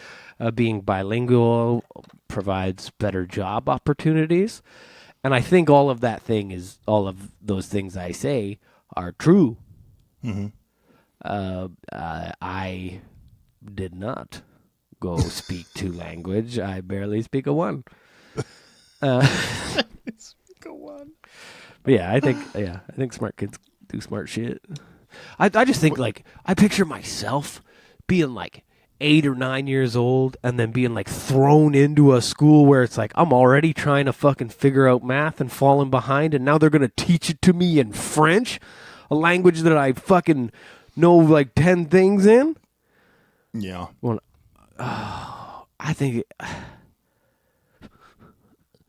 being bilingual provides better job opportunities. And I think all of those things I say are true.
Mm-hmm.
I did not go speak 2 language. I barely speak a 1.
Speak a 1.
But yeah, I think smart kids do smart shit. I just think, like, I picture myself being like 8 or 9 years old and then being like thrown into a school where it's like I'm already trying to fucking figure out math and falling behind, and now they're gonna teach it to me in French, a language that I fucking know like 10 things in.
Yeah.
Well, I think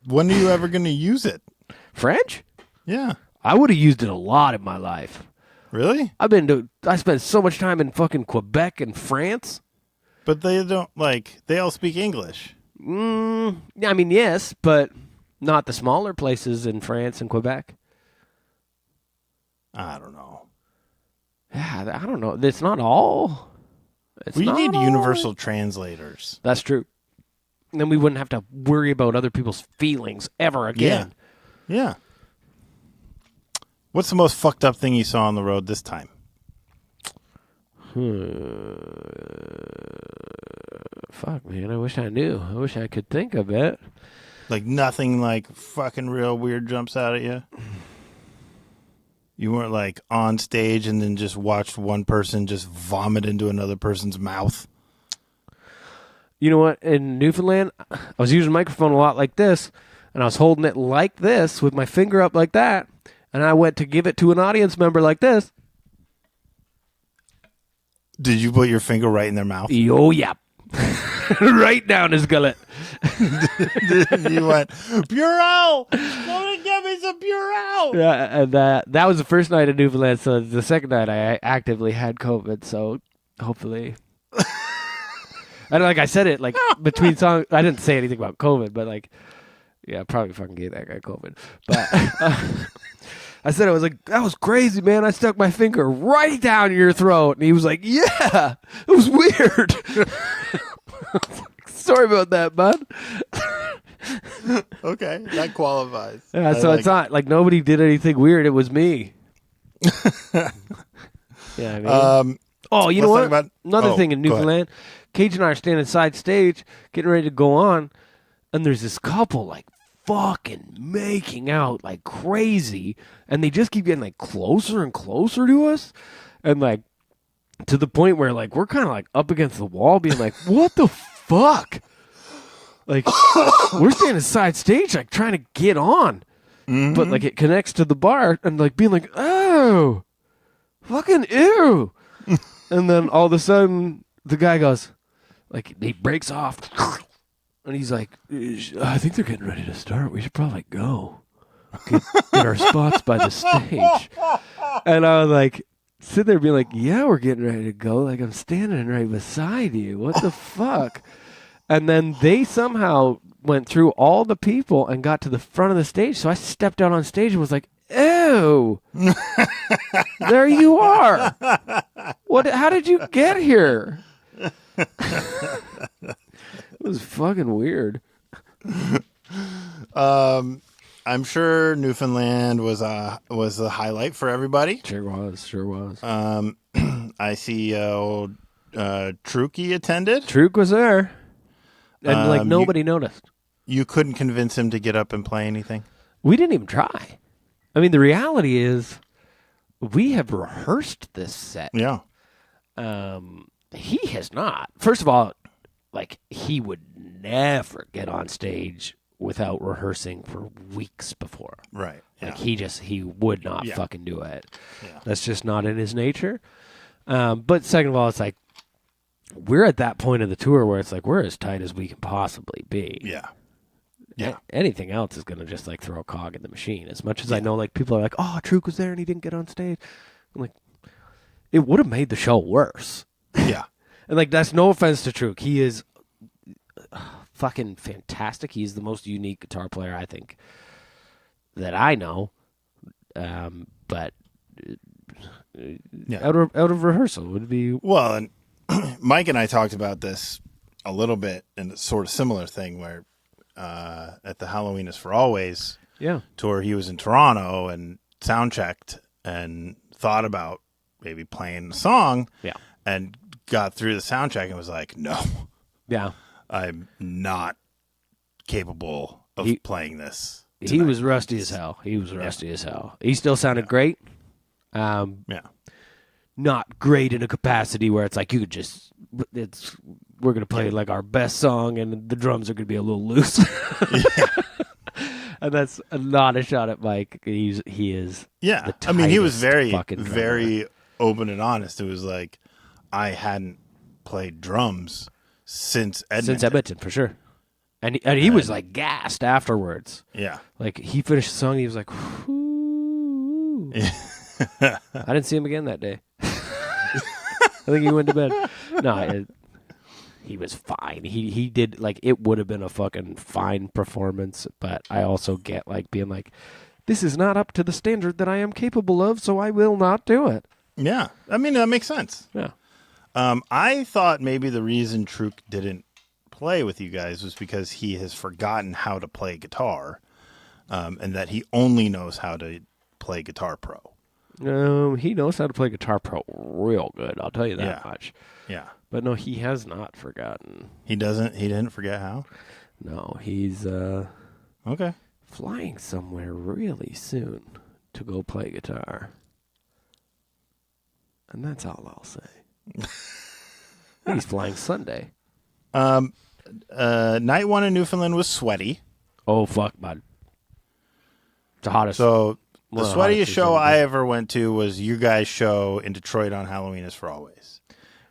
When are you ever going to use it?
French?
Yeah.
I would have used it a lot in my life.
Really?
I spent so much time in fucking Quebec and France.
But they don't, they all speak English.
I mean, yes, but not the smaller places in France and Quebec.
I don't know.
Yeah, I don't know. It's not all.
We need universal translators.
That's true. Then we wouldn't have to worry about other people's feelings ever again.
Yeah. What's the most fucked up thing you saw on the road this time?
Fuck, man. I wish I knew. I wish I could think of it.
Nothing fucking real weird jumps out at you? You weren't on stage and then just watched one person just vomit into another person's mouth?
You know what? In Newfoundland, I was using a microphone a lot like this, and I was holding it like this with my finger up like that, and I went to give it to an audience member like this.
Did you put your finger right in their mouth?
Oh, yeah. Right down his gullet.
You went, Purell! Somebody get me some Purell!
Yeah, and that was the first night in Newfoundland, so the second night I actively had COVID, so hopefully... And I said it between songs. I didn't say anything about COVID, but yeah, I probably fucking gave that guy COVID. But I said it was that was crazy, man. I stuck my finger right down your throat, and he was like, "Yeah, it was weird." Sorry about that, bud.
Okay, that qualifies.
Yeah, so it's not nobody did anything weird. It was me. Yeah, I mean. Oh, you know what? Another thing in Newfoundland. Cage and I are standing side stage, getting ready to go on, and there's this couple fucking making out like crazy, and they just keep getting closer and closer to us, and to the point where we're kind of up against the wall, being what the fuck? We're standing side stage, trying to get on, but it connects to the bar, and being oh, fucking ew, and then all of a sudden the guy goes. He breaks off, and he's like, I think they're getting ready to start. We should probably go. Get our spots by the stage. And I was sitting there being yeah, we're getting ready to go. I'm standing right beside you. What the fuck? And then they somehow went through all the people and got to the front of the stage. So I stepped out on stage and was ew. There you are. What? How did you get here? It was fucking weird.
I'm sure Newfoundland was a highlight for everybody.
Sure was.
I see Trukey attended.
Truk was there, and nobody noticed.
You couldn't convince him to get up and play anything?
We didn't even try. I mean, the reality is, we have rehearsed this set.
Yeah.
He has not. First of all, he would never get on stage without rehearsing for weeks before.
Right. Yeah.
He would not fucking do it.
Yeah.
That's just not in his nature. But second of all, it's we're at that point of the tour where it's we're as tight as we can possibly be.
Yeah. Yeah.
Anything else is going to just throw a cog in the machine. As much as I know people are oh, Truk was there and he didn't get on stage. I'm it would have made the show worse.
Yeah.
And that's no offense to Truk. He is fucking fantastic. He's the most unique guitar player I think that I know. But out of rehearsal would be
well. And Mike and I talked about this a little bit, and it's sort of similar thing where at the Halloween is for Always tour, he was in Toronto and sound checked and thought about maybe playing the song.
Yeah.
And got through the sound check and was no.
Yeah.
I'm not capable of playing this tonight.
He was rusty as hell. He still sounded great. Not great in a capacity where it's you could just we're going to play our best song and the drums are going to be a little loose. And that's not a shot at Mike. He is.
Yeah. I mean, he was very open and honest. It was I hadn't played drums since Edmonton.
For sure. And he was like gassed afterwards.
Yeah.
Like he finished the song, and he was like, "Whoo." I didn't see him again that day. I think he went to bed. No, he was fine. He did, like, it would have been a fucking fine performance, but I also get, like, being like, this is not up to the standard that I am capable of, so I will not do it.
Yeah. I mean, that makes sense.
Yeah.
I thought maybe the reason Truk didn't play with you guys was because he has forgotten how to play guitar, and that he only knows how to play Guitar Pro.
He knows how to play Guitar Pro real good. I'll tell you that much.
Yeah.
But no, he has not forgotten.
He didn't forget how?
No, he's
Okay.
flying somewhere really soon to go play guitar. And that's all I'll say. He's flying Sunday.
Night one in Newfoundland was sweaty.
Oh, fuck, bud. The hottest.
So the
One of the
sweatiest
hottest
show
we've ever
I
been.
ever went to was you guys' show in Detroit on Halloween is for Always,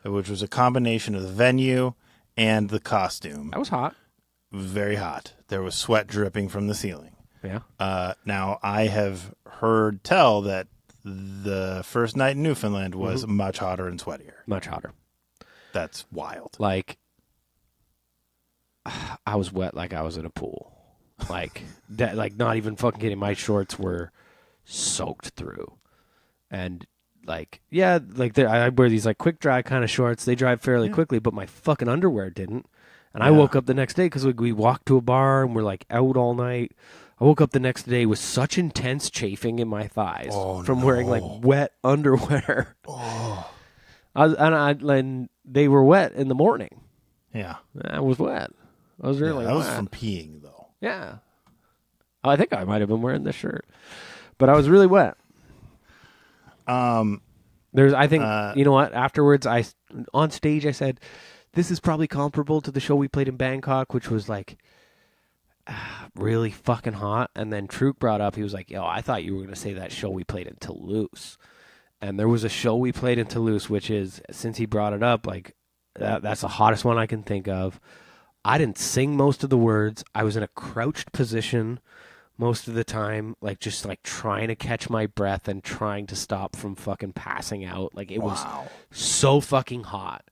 which was a combination of the venue and the costume.
That was hot.
It was very hot. There was sweat dripping from the ceiling.
Yeah.
Now, I have heard tell that the first night in Newfoundland was much hotter and sweatier.
Much hotter.
That's wild.
Like, I was wet like I was in a pool. Like, that, like, not even fucking kidding. My shorts were soaked through. And, like, yeah, like, I wear these, like, quick dry kind of shorts. They dry fairly quickly, but my fucking underwear didn't. And I woke up the next day because we walked to a bar and we're, like, out all night. I woke up the next day with such intense chafing in my thighs from wearing, like, wet underwear. And they were wet in the morning.
Yeah.
I was wet. I was really
that was
wet.
from peeing, though.
Yeah. I think I might have been wearing this shirt. But I was really wet. I think, you know what? Afterwards, on stage, I said, this is probably comparable to the show we played in Bangkok, which was like really fucking hot. And then Truk brought up, he was like, yo, I thought you were going to say that show we played in Toulouse. And there was a show we played in Toulouse, which is, since he brought it up, like, that's the hottest one I can think of. I didn't sing most of the words. I was in a crouched position most of the time, like, just, like, trying to catch my breath and trying to stop from fucking passing out. Like, it was so fucking hot.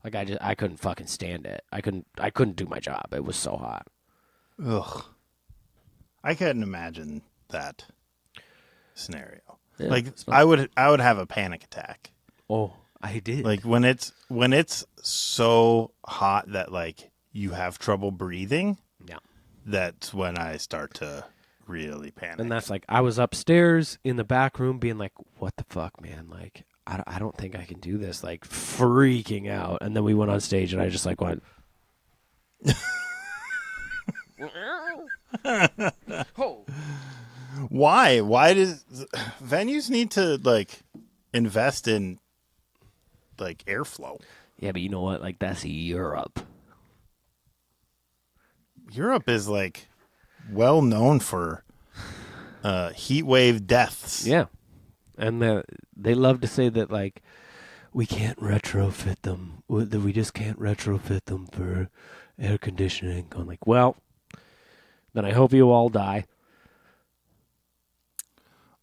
Like, I couldn't fucking stand it. I couldn't do my job. It was so hot.
Ugh. I couldn't imagine that scenario.
Yeah,
like, I would have a panic attack.
Oh, I did.
Like, when it's so hot that, like, you have trouble breathing.
Yeah.
That's when I start to really panic.
And that's like, I was upstairs in the back room being like, what the fuck, man? Like, I don't think I can do this. Like, freaking out. And then we went on stage and I just, like, went. Oh.
Why? Why does venues need to, like, invest in, like, airflow?
Yeah, but you know what? Like, that's Europe.
Europe is, like, well known for heat wave deaths.
Yeah. And they love to say that, like, we can't retrofit them. That we just can't retrofit them for air conditioning. I'm like, well, then I hope you all die.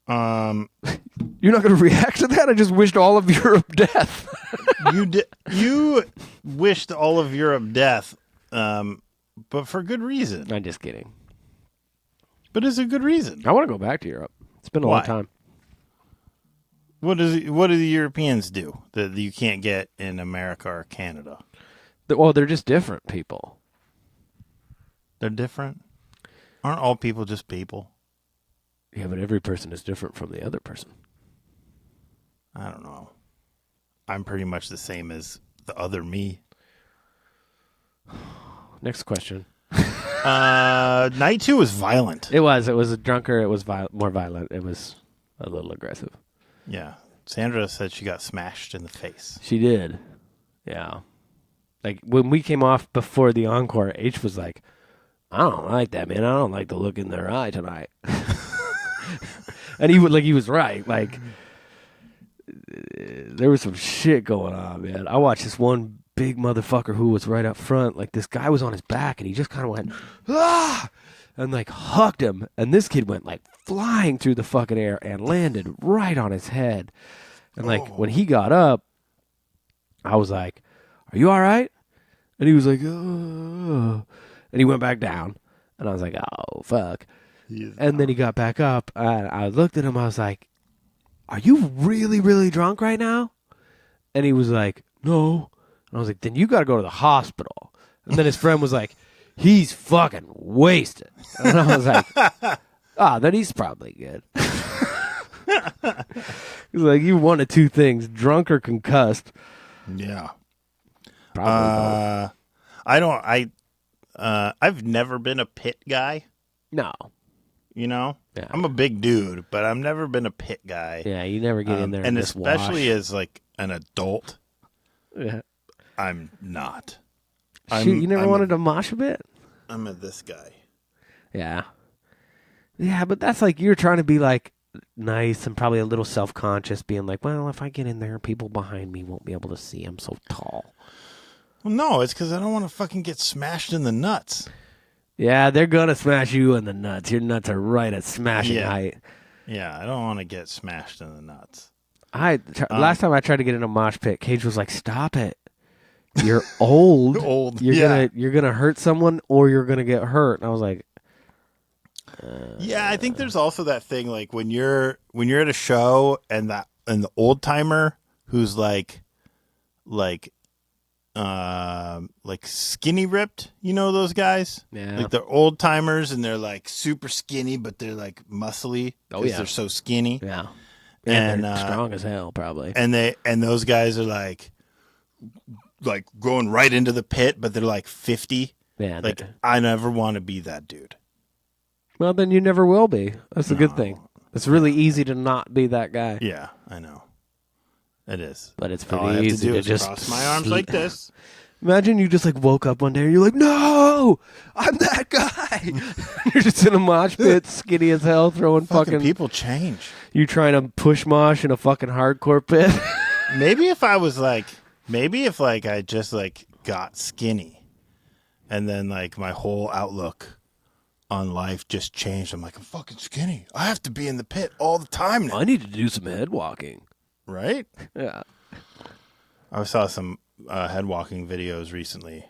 You're not going to react to that? I just wished all of Europe death.
You wished all of Europe death, but for good reason.
I'm just kidding.
But it's a good reason.
I want to go back to Europe. It's been a long time.
What do the Europeans do that you can't get in America or Canada?
They're just different people.
They're different? Aren't all people just people?
Yeah, but every person is different from the other person.
I don't know. I'm pretty much the same as the other me.
Next question.
Night 2 was violent.
It was a drunker. It was more violent. It was a little aggressive.
Yeah. Sandra said she got smashed in the face.
She did. Yeah. Like, when we came off before the encore, H was like, I don't like that, man. I don't like the look in their eye tonight. And he was right. Like, there was some shit going on, man. I watched this one big motherfucker who was right up front. Like, this guy was on his back, and he just kind of went, ah! And, like, hucked him. And this kid went, like, flying through the fucking air and landed right on his head. And, like, when he got up, I was like, are you all right? And he was like, oh. And he went back down. And I was like, oh, fuck. And then he got back up, and I looked at him, I was like, are you really, really drunk right now? And he was like, no. And I was like, then you got to go to the hospital. And then his friend was like, he's fucking wasted. And I was like, then he's probably good. He's like, you one of two things, drunk or concussed.
Yeah.
Probably both.
I've never been a pit guy.
No.
You know?
Yeah.
I'm a big dude, but I've never been a pit guy.
Yeah, you never get in there
and
just
especially
wash.
as like an adult,
Yeah.
I'm not.
Shoot, you never wanted to mosh a bit?
I'm this guy.
Yeah. Yeah, but that's like you're trying to be like nice and probably a little self-conscious, being like, well, if I get in there, people behind me won't be able to see. I'm so tall.
Well, no, it's because I don't want to fucking get smashed in the nuts.
Yeah, they're going to smash you in the nuts. Your nuts are right at smashing height.
Yeah, I don't want to get smashed in the nuts.
Last time I tried to get in a mosh pit, Cage was like, stop it. You're old.
Old.
You're gonna hurt someone or you're gonna get hurt. And I was like,
yeah, I think there's also that thing like when you're at a show and the old timer who's like skinny ripped, you know those guys?
Yeah.
Like they're old timers and they're like super skinny, but they're like muscly because they're so skinny.
yeah.
And
they're strong as hell, probably.
And those guys are like going right into the pit, but they're like 50.
Yeah.
Like I never want to be that dude.
Well, then you never will be. That's a good thing. It's really easy to not be that guy.
Yeah, I know. It is.
But it's
All I
pretty
have
easy
to do
to
is
just
cross my arms like this.
Imagine you just like woke up one day and you're like, no, I'm that guy. You're just in a mosh pit, skinny as hell, throwing fucking
people change.
You trying to push mosh in a fucking hardcore pit.
Maybe if I just like got skinny and then like my whole outlook on life just changed. I'm like, I'm fucking skinny. I have to be in the pit all the time now.
I need to do some head walking.
Right?
Yeah.
I saw some head walking videos recently.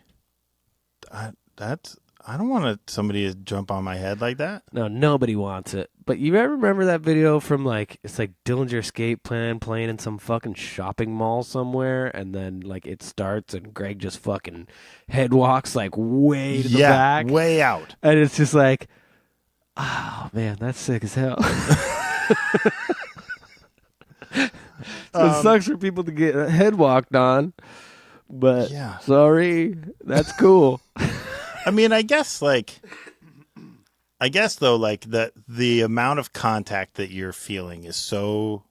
I don't want somebody to jump on my head like that.
No, nobody wants it. But you ever remember that video from like, it's like Dillinger Escape Plan playing in some fucking shopping mall somewhere, and then like it starts and Greg just fucking head walks like way to the back.
Way out.
And it's just like, oh man, that's sick as hell. So it sucks for people to get head walked on, but sorry, that's cool.
I mean, I guess though, like the amount of contact that you're feeling is so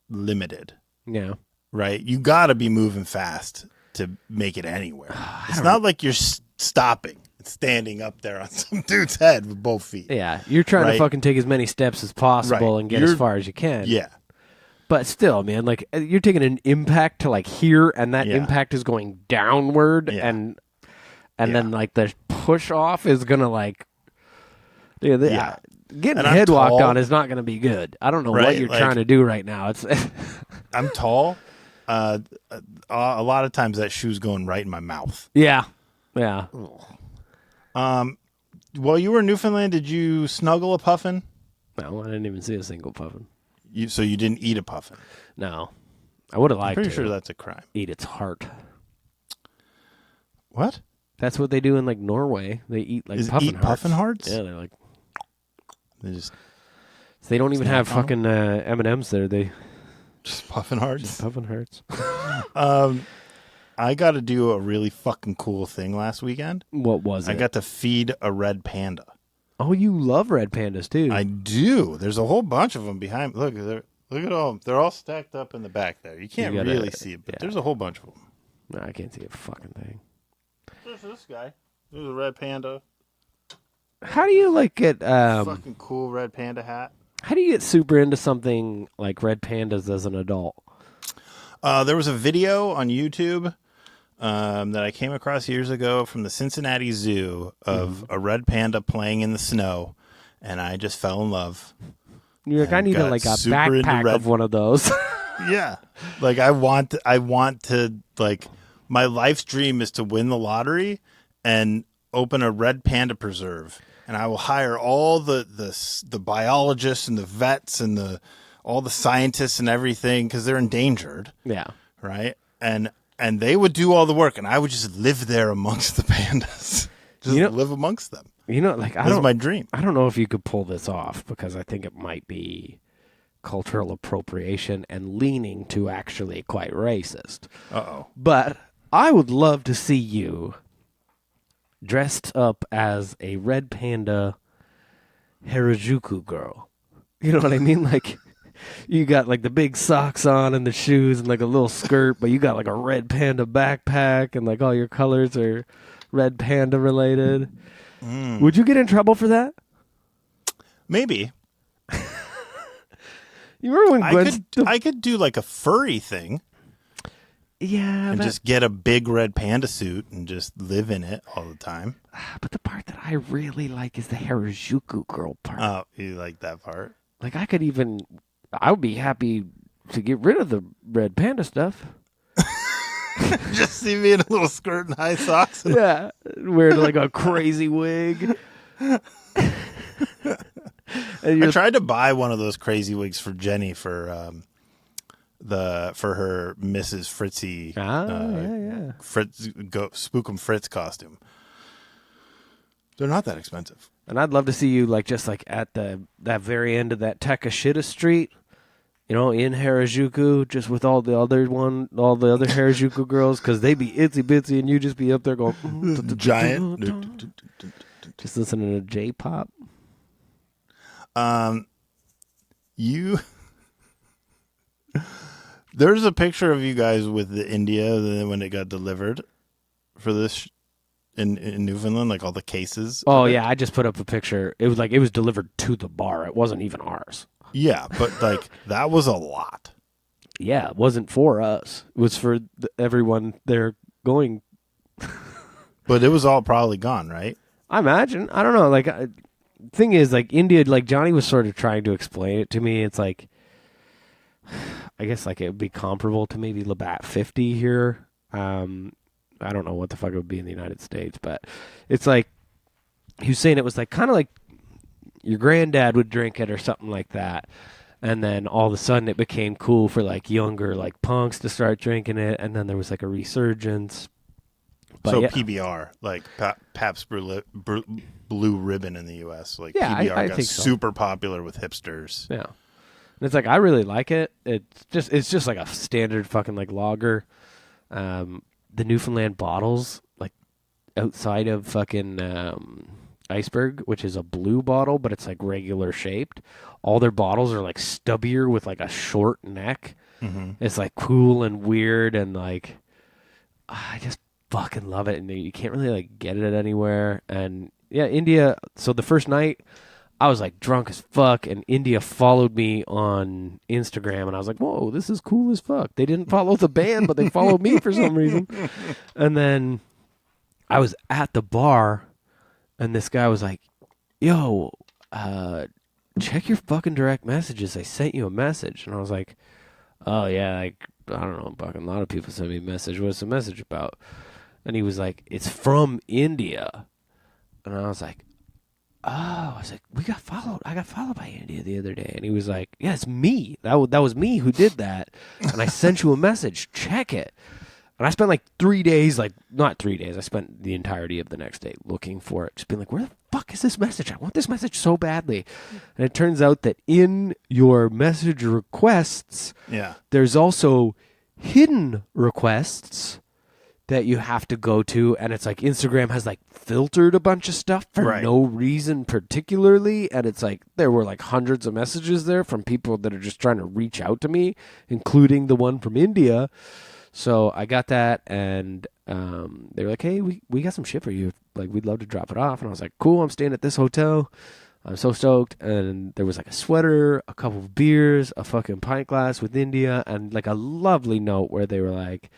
limited.
Yeah.
Right? You got to be moving fast to make it anywhere. It's not like you're stopping and standing up there on some dude's head with both feet.
Yeah. You're trying to fucking take as many steps as possible and get as far as you can.
Yeah.
But still, man, like you're taking an impact to like here, and that impact is going downward, and then like the push off is gonna like, getting head walked on is not gonna be good. I don't know what you're trying to do right now. It's
I'm tall. A lot of times that shoe's going right in my mouth.
Yeah.
While you were in Newfoundland, did you snuggle a puffin?
No, I didn't even see a single puffin.
So you didn't eat a puffin?
No. I would have liked to.
I'm pretty sure that's a crime.
Eat its heart.
What?
That's what they do in like Norway. They eat like puffin hearts.
Puffin hearts?
Yeah, they're like.
So
they don't even have fucking M&Ms there. They
just puffin hearts.
Just puffin hearts.
I got to do a really fucking cool thing last weekend.
What was it?
I got to feed a red panda.
Oh, you love red pandas too.
I do. There's a whole bunch of them behind. Look at all. They're all stacked up in the back there. You can't really see it, but there's a whole bunch of them.
No, I can't see a fucking thing.
There's this guy. There's a red panda.
How do you like get
fucking cool red panda hat?
How do you get super into something like red pandas as an adult?
There was a video on YouTube that I came across years ago from the Cincinnati Zoo of a red panda playing in the snow, and I just fell in love.
You're like, I need a backpack of one of those.
Yeah, like I want to like my life's dream is to win the lottery and open a red panda preserve, and I will hire all the biologists and the vets and all the scientists and everything because they're endangered.
Yeah,
right. And they would do all the work, and I would just live there amongst the pandas, live amongst them.
Like
that's my dream.
I don't know if you could pull this off because I think it might be cultural appropriation and leaning to actually quite racist.
Uh-oh.
But I would love to see you dressed up as a red panda Harajuku girl. You know what I mean? Like, you got like the big socks on and the shoes and like a little skirt, but you got like a red panda backpack and like all your colors are red panda related. Would you get in trouble for that?
Maybe.
You remember when
I could do like a furry thing.
Yeah.
And just get a big red panda suit and just live in it all the time.
But the part that I really like is the Harajuku girl part.
Oh, you like that part?
Like I would be happy to get rid of the red panda stuff.
Just see me in a little skirt and high socks.
Yeah. Wearing like a crazy wig.
I tried to buy one of those crazy wigs for Jenny for her Mrs. Fritzy Spookum Fritz costume. They're not that expensive.
And I'd love to see you like just like at that very end of that Takashita Street, in Harajuku, just with all the other Harajuku girls, because they be itsy bitsy and you just be up there going
giant,
just listening to J-pop.
There's a picture of you guys with the India when it got delivered for this in Newfoundland, like all the cases.
Oh yeah, I just put up a picture. It was delivered to the bar. It wasn't even ours.
Yeah, but like that was a lot.
Yeah, it wasn't for us. It was for everyone there going.
But it was all probably gone, right?
I imagine. I don't know. Like, thing is, like India, like Johnny was sort of trying to explain it to me. It's like, I guess like it would be comparable to maybe Labatt 50 here. I don't know what the fuck it would be in the United States, but it's like he was saying it was like kind of like your granddad would drink it or something like that. And then all of a sudden it became cool for like younger like punks to start drinking it. And then there was like a resurgence. But
so yeah. PBR, like Pabst Blue Ribbon in the U.S. Like
yeah,
PBR
I
got
think so.
super popular with hipsters.
Yeah. And it's like, I really like it. It's just like a standard fucking like lager. The Newfoundland bottles, like outside of fucking Iceberg, which is a blue bottle, but it's like regular shaped. All their bottles are like stubbier with like a short neck.
Mm-hmm.
It's like cool and weird, and like I just fucking love it. And you can't really like get it anywhere. And yeah, India. So the first night, I was like drunk as fuck, and India followed me on Instagram, and I was like, whoa, this is cool as fuck. They didn't follow the band, but they followed me for some reason. And then I was at the bar, and this guy was like, yo, check your fucking direct messages. I sent you a message. And I was like, oh yeah, like, I don't know, fucking a lot of people send me a message. What's the message about? And he was like, it's from India. And I was like, oh, I was like, I got followed by India the other day. And he was like, yeah, it's me. That was me who did that. And I sent you a message. Check it. And I spent like 3 days, like not 3 days. I spent the entirety of the next day looking for it. Just being like, where the fuck is this message? I want this message so badly. And it turns out that in your message requests, there's also hidden requests that you have to go to, and it's like Instagram has like filtered a bunch of stuff for no reason particularly, and it's like there were like hundreds of messages there from people that are just trying to reach out to me, including the one from India. So I got that, and they were like, hey, we got some shit for you, like we'd love to drop it off. And I was like, cool, I'm staying at this hotel. I'm so stoked. And there was like a sweater, a couple of beers, a fucking pint glass with India, and like a lovely note where they were like,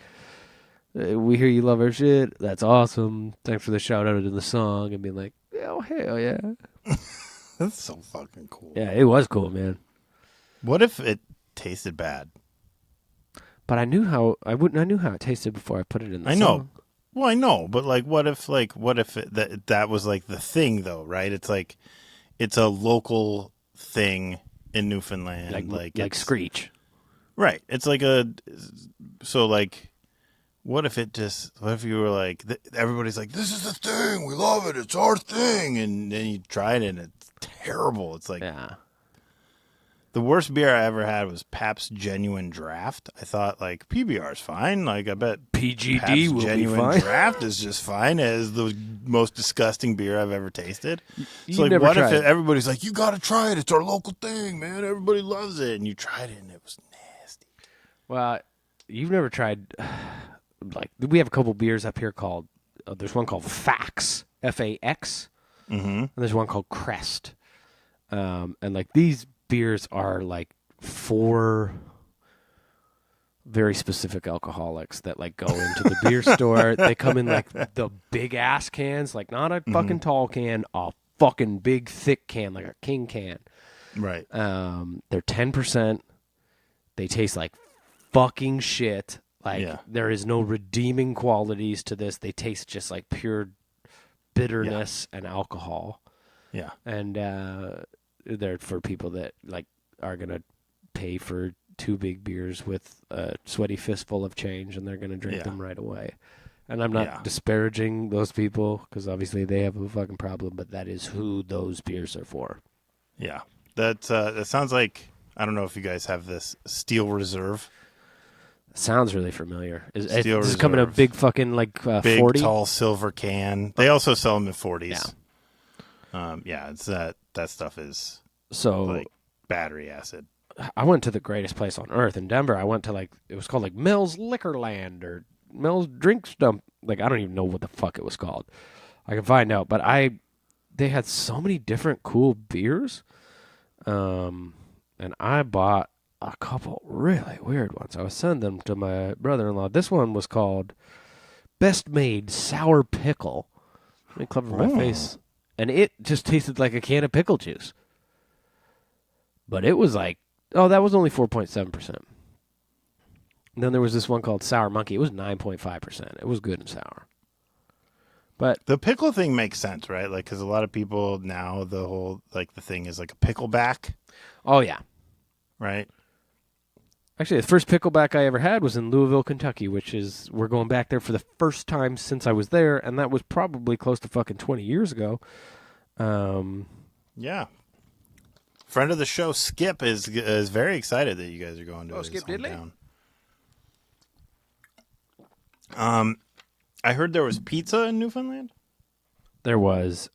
we hear you love our shit. That's awesome. Thanks for the shout out in the song. And being like, oh, hell yeah.
That's so fucking cool.
Yeah, it was cool, man.
What if it tasted bad?
But I knew how it tasted before I put it in the song.
know. Well, I know, but like, what if that was like the thing, though, right? It's like, it's a local thing in Newfoundland,
like Screech,
right? It's like what if you were like, everybody's like, this is the thing, we love it, it's our thing, and then you tried it and it's terrible. It's like,
yeah.
The worst beer I ever had was Pabst Genuine Draft. I thought, like, PBR is fine. Like, I bet
PGD
Pabst
will
Genuine
be fine.
Draft is just fine. It is the most disgusting beer I've ever tasted.
You
So, like,
never
what
tried
if
it.
everybody's like, you got to try it. It's our local thing, man. Everybody loves it. And you tried it, and it was nasty.
Well, you've never tried, like, we have a couple beers up here called, there's one called Fax, F-A-X, and there's one called Crest. And, like, these beers are, like, for very specific alcoholics that, like, go into the beer store. They come in, like, the big-ass cans, like, not a fucking tall can, a fucking big, thick can, like a king can.
Right.
They're 10%. They taste like fucking shit. Like, there is no redeeming qualities to this. They taste just like pure bitterness and alcohol.
Yeah.
And they're for people that, like, are going to pay for 2 big beers with a sweaty fistful of change, and they're going to drink them right away. And I'm not disparaging those people, because obviously they have a fucking problem, but that is who those beers are for.
Yeah. That sounds like, I don't know if you guys have this, Steel Reserve.
Sounds really familiar.
Steel
This is
Reserve.
coming a big fucking, like,
Big,
40?
tall silver can. They also sell them in 40s.
Yeah.
It's that stuff is
So
like battery acid.
I went to the greatest place on earth in Denver. I went to, like, it was called, like, Mel's Liquorland or Mel's Drink Stump. Like, I don't even know what the fuck it was called. I can find out. But they had so many different cool beers. And I bought a couple really weird ones. I was sending them to my brother-in-law. This one was called Best Made Sour Pickle. Let me cover my face. And it just tasted like a can of pickle juice. But it was like, that was only 4.7%. And then there was this one called Sour Monkey. It was 9.5%. It was good and sour. But
the pickle thing makes sense, right? Like, because a lot of people now, the whole, like, the thing is like a pickleback.
Oh, yeah.
Right?
Actually, the first pickleback I ever had was in Louisville, Kentucky, we're going back there for the first time since I was there, and that was probably close to fucking 20 years ago.
Yeah. Friend of the show, Skip, is very excited that you guys are going to his
Skip
hometown. I heard there was pizza in Newfoundland.
There was.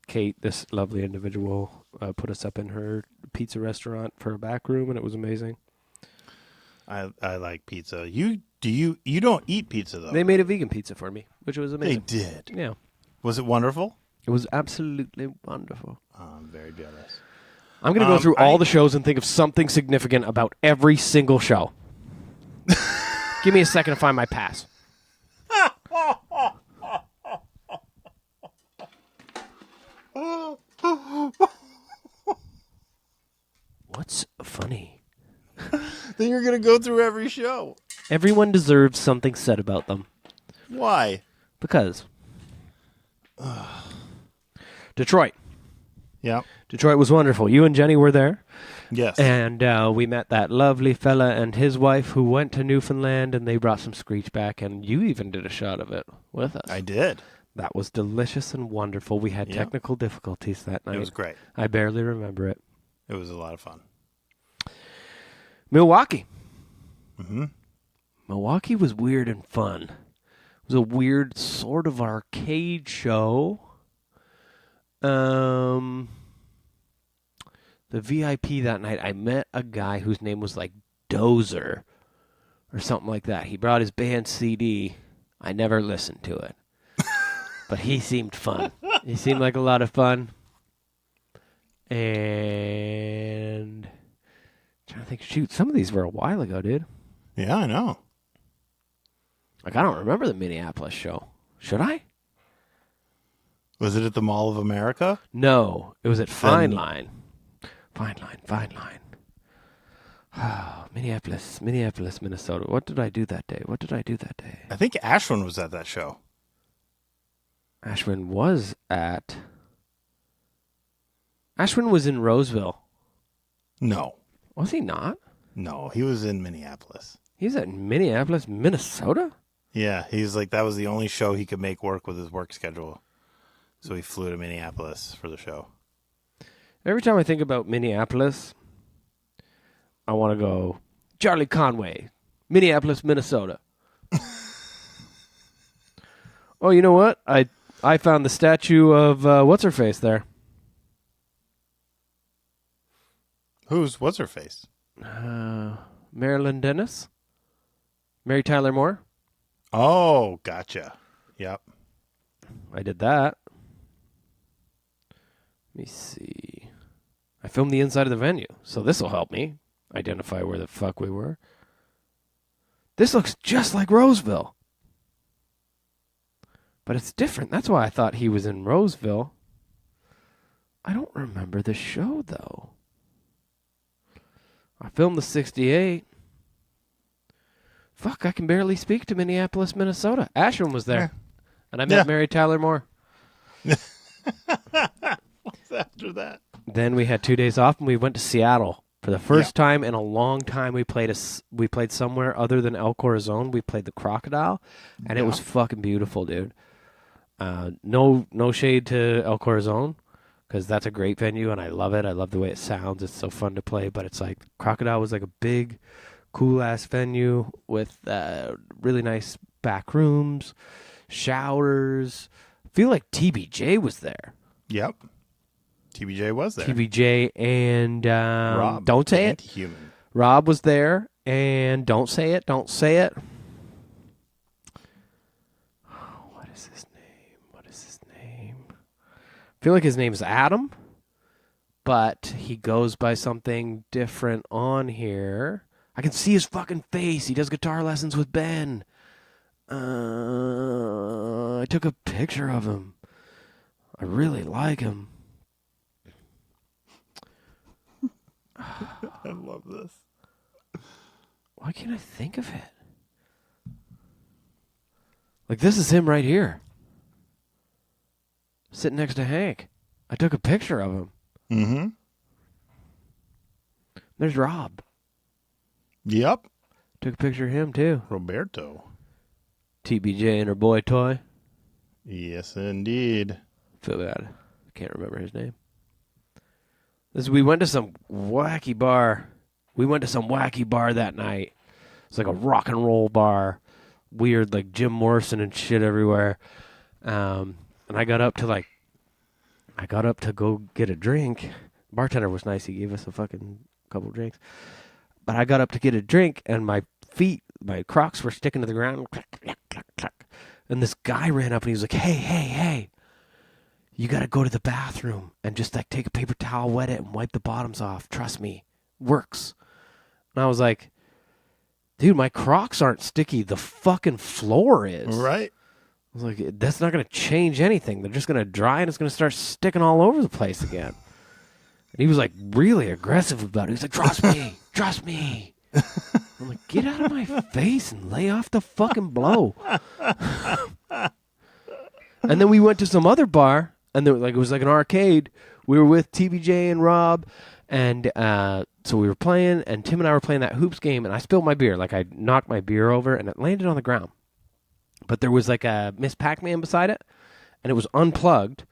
Kate, this lovely individual, put us up in her pizza restaurant for a back room, and it was amazing.
I like pizza. You don't eat pizza, though.
They made a vegan pizza for me, which was amazing.
They did.
Yeah.
Was it wonderful?
It was absolutely wonderful.
I'm very jealous.
I'm going to go through all the shows and think of something significant about every single show. Give me a second to find my pass. What's funny?
Then you're going to go through every show.
Everyone deserves something said about them.
Why?
Because. Detroit.
Yeah.
Detroit was wonderful. You and Jenny were there.
Yes.
And we met that lovely fella and his wife who went to Newfoundland, and they brought some Screech back, and you even did a shot of it with us.
I did.
That was delicious and wonderful. We had technical difficulties that night.
It was great.
I barely remember it.
It was a lot of fun.
Milwaukee.
Mm-hmm.
Milwaukee was weird and fun. It was a weird sort of arcade show. The VIP that night, I met a guy whose name was like Dozer or something like that. He brought his band CD. I never listened to it. But he seemed fun. He seemed like a lot of fun. And trying to think, shoot, some of these were a while ago, dude.
Yeah, I know.
Like, I don't remember the Minneapolis show. Should I?
Was it at the Mall of America?
No, it was at Fine Line. Fine Line. Oh, Minneapolis, Minnesota. What did I do that day?
I think Ashwin was at that show.
Ashwin was in Roseville.
No.
Was he not?
No, he was in Minneapolis.
He's at Minneapolis, Minnesota?
Yeah, he's like, that was the only show he could make work with his work schedule. So he flew to Minneapolis for the show.
Every time I think about Minneapolis, I want to go, Charlie Conway, Minneapolis, Minnesota. Oh, you know what? I found the statue of what's-her-face there.
What's her face?
Marilyn Dennis? Mary Tyler Moore?
Oh, gotcha. Yep.
I did that. Let me see. I filmed the inside of the venue, so this will help me identify where the fuck we were. This looks just like Roseville. But it's different. That's why I thought he was in Roseville. I don't remember the show, though. I filmed the 68. Fuck, I can barely speak to Minneapolis, Minnesota. Ashwin was there. Yeah. And I met Mary Tyler Moore.
What's after that?
Then we had 2 days off, and we went to Seattle. For the first time in a long time, we played somewhere other than El Corazon. We played the Crocodile, and it was fucking beautiful, dude. No shade to El Corazon, because that's a great venue, and I love it. I love the way it sounds. It's so fun to play, but it's like Crocodile was like a big, cool-ass venue with really nice back rooms, showers. I feel like TBJ was there.
Yep. TBJ was there.
TBJ and
Rob.
Don't Say It.
Human.
Rob was there, and Don't Say It. What is his name? I feel like his name's Adam, but he goes by something different on here. I can see his fucking face. He does guitar lessons with Ben. I took a picture of him. I really like him.
I love this.
Why can't I think of it? Like, this is him right here. Sitting next to Hank. I took a picture of him.
Mm-hmm.
There's Rob.
Yep.
Took a picture of him, too.
Roberto.
TBJ and her boy toy.
Yes, indeed.
Feel bad. I can't remember his name. We went to some wacky bar. That night. It's like a rock and roll bar. Weird, like Jim Morrison and shit everywhere. And I got up to go get a drink. Bartender was nice. He gave us a fucking couple drinks. But I got up to get a drink, and my Crocs were sticking to the ground. Clack, clack, clack, clack. And this guy ran up, and he was like, hey. You got to go to the bathroom and just like take a paper towel, wet it, and wipe the bottoms off. Trust me. Works. And I was like, dude, my Crocs aren't sticky. The fucking floor is.
Right.
I was like, that's not going to change anything. They're just going to dry and it's going to start sticking all over the place again. And he was like really aggressive about it. He's like, trust me. I'm like, get out of my face and lay off the fucking blow. And then we went to some other bar. And it was like an arcade. We were with TBJ and Rob, and so we were playing, and Tim and I were playing that hoops game, and I spilled my beer. Like, I knocked my beer over, and it landed on the ground. But there was like a Miss Pac-Man beside it, and it was unplugged,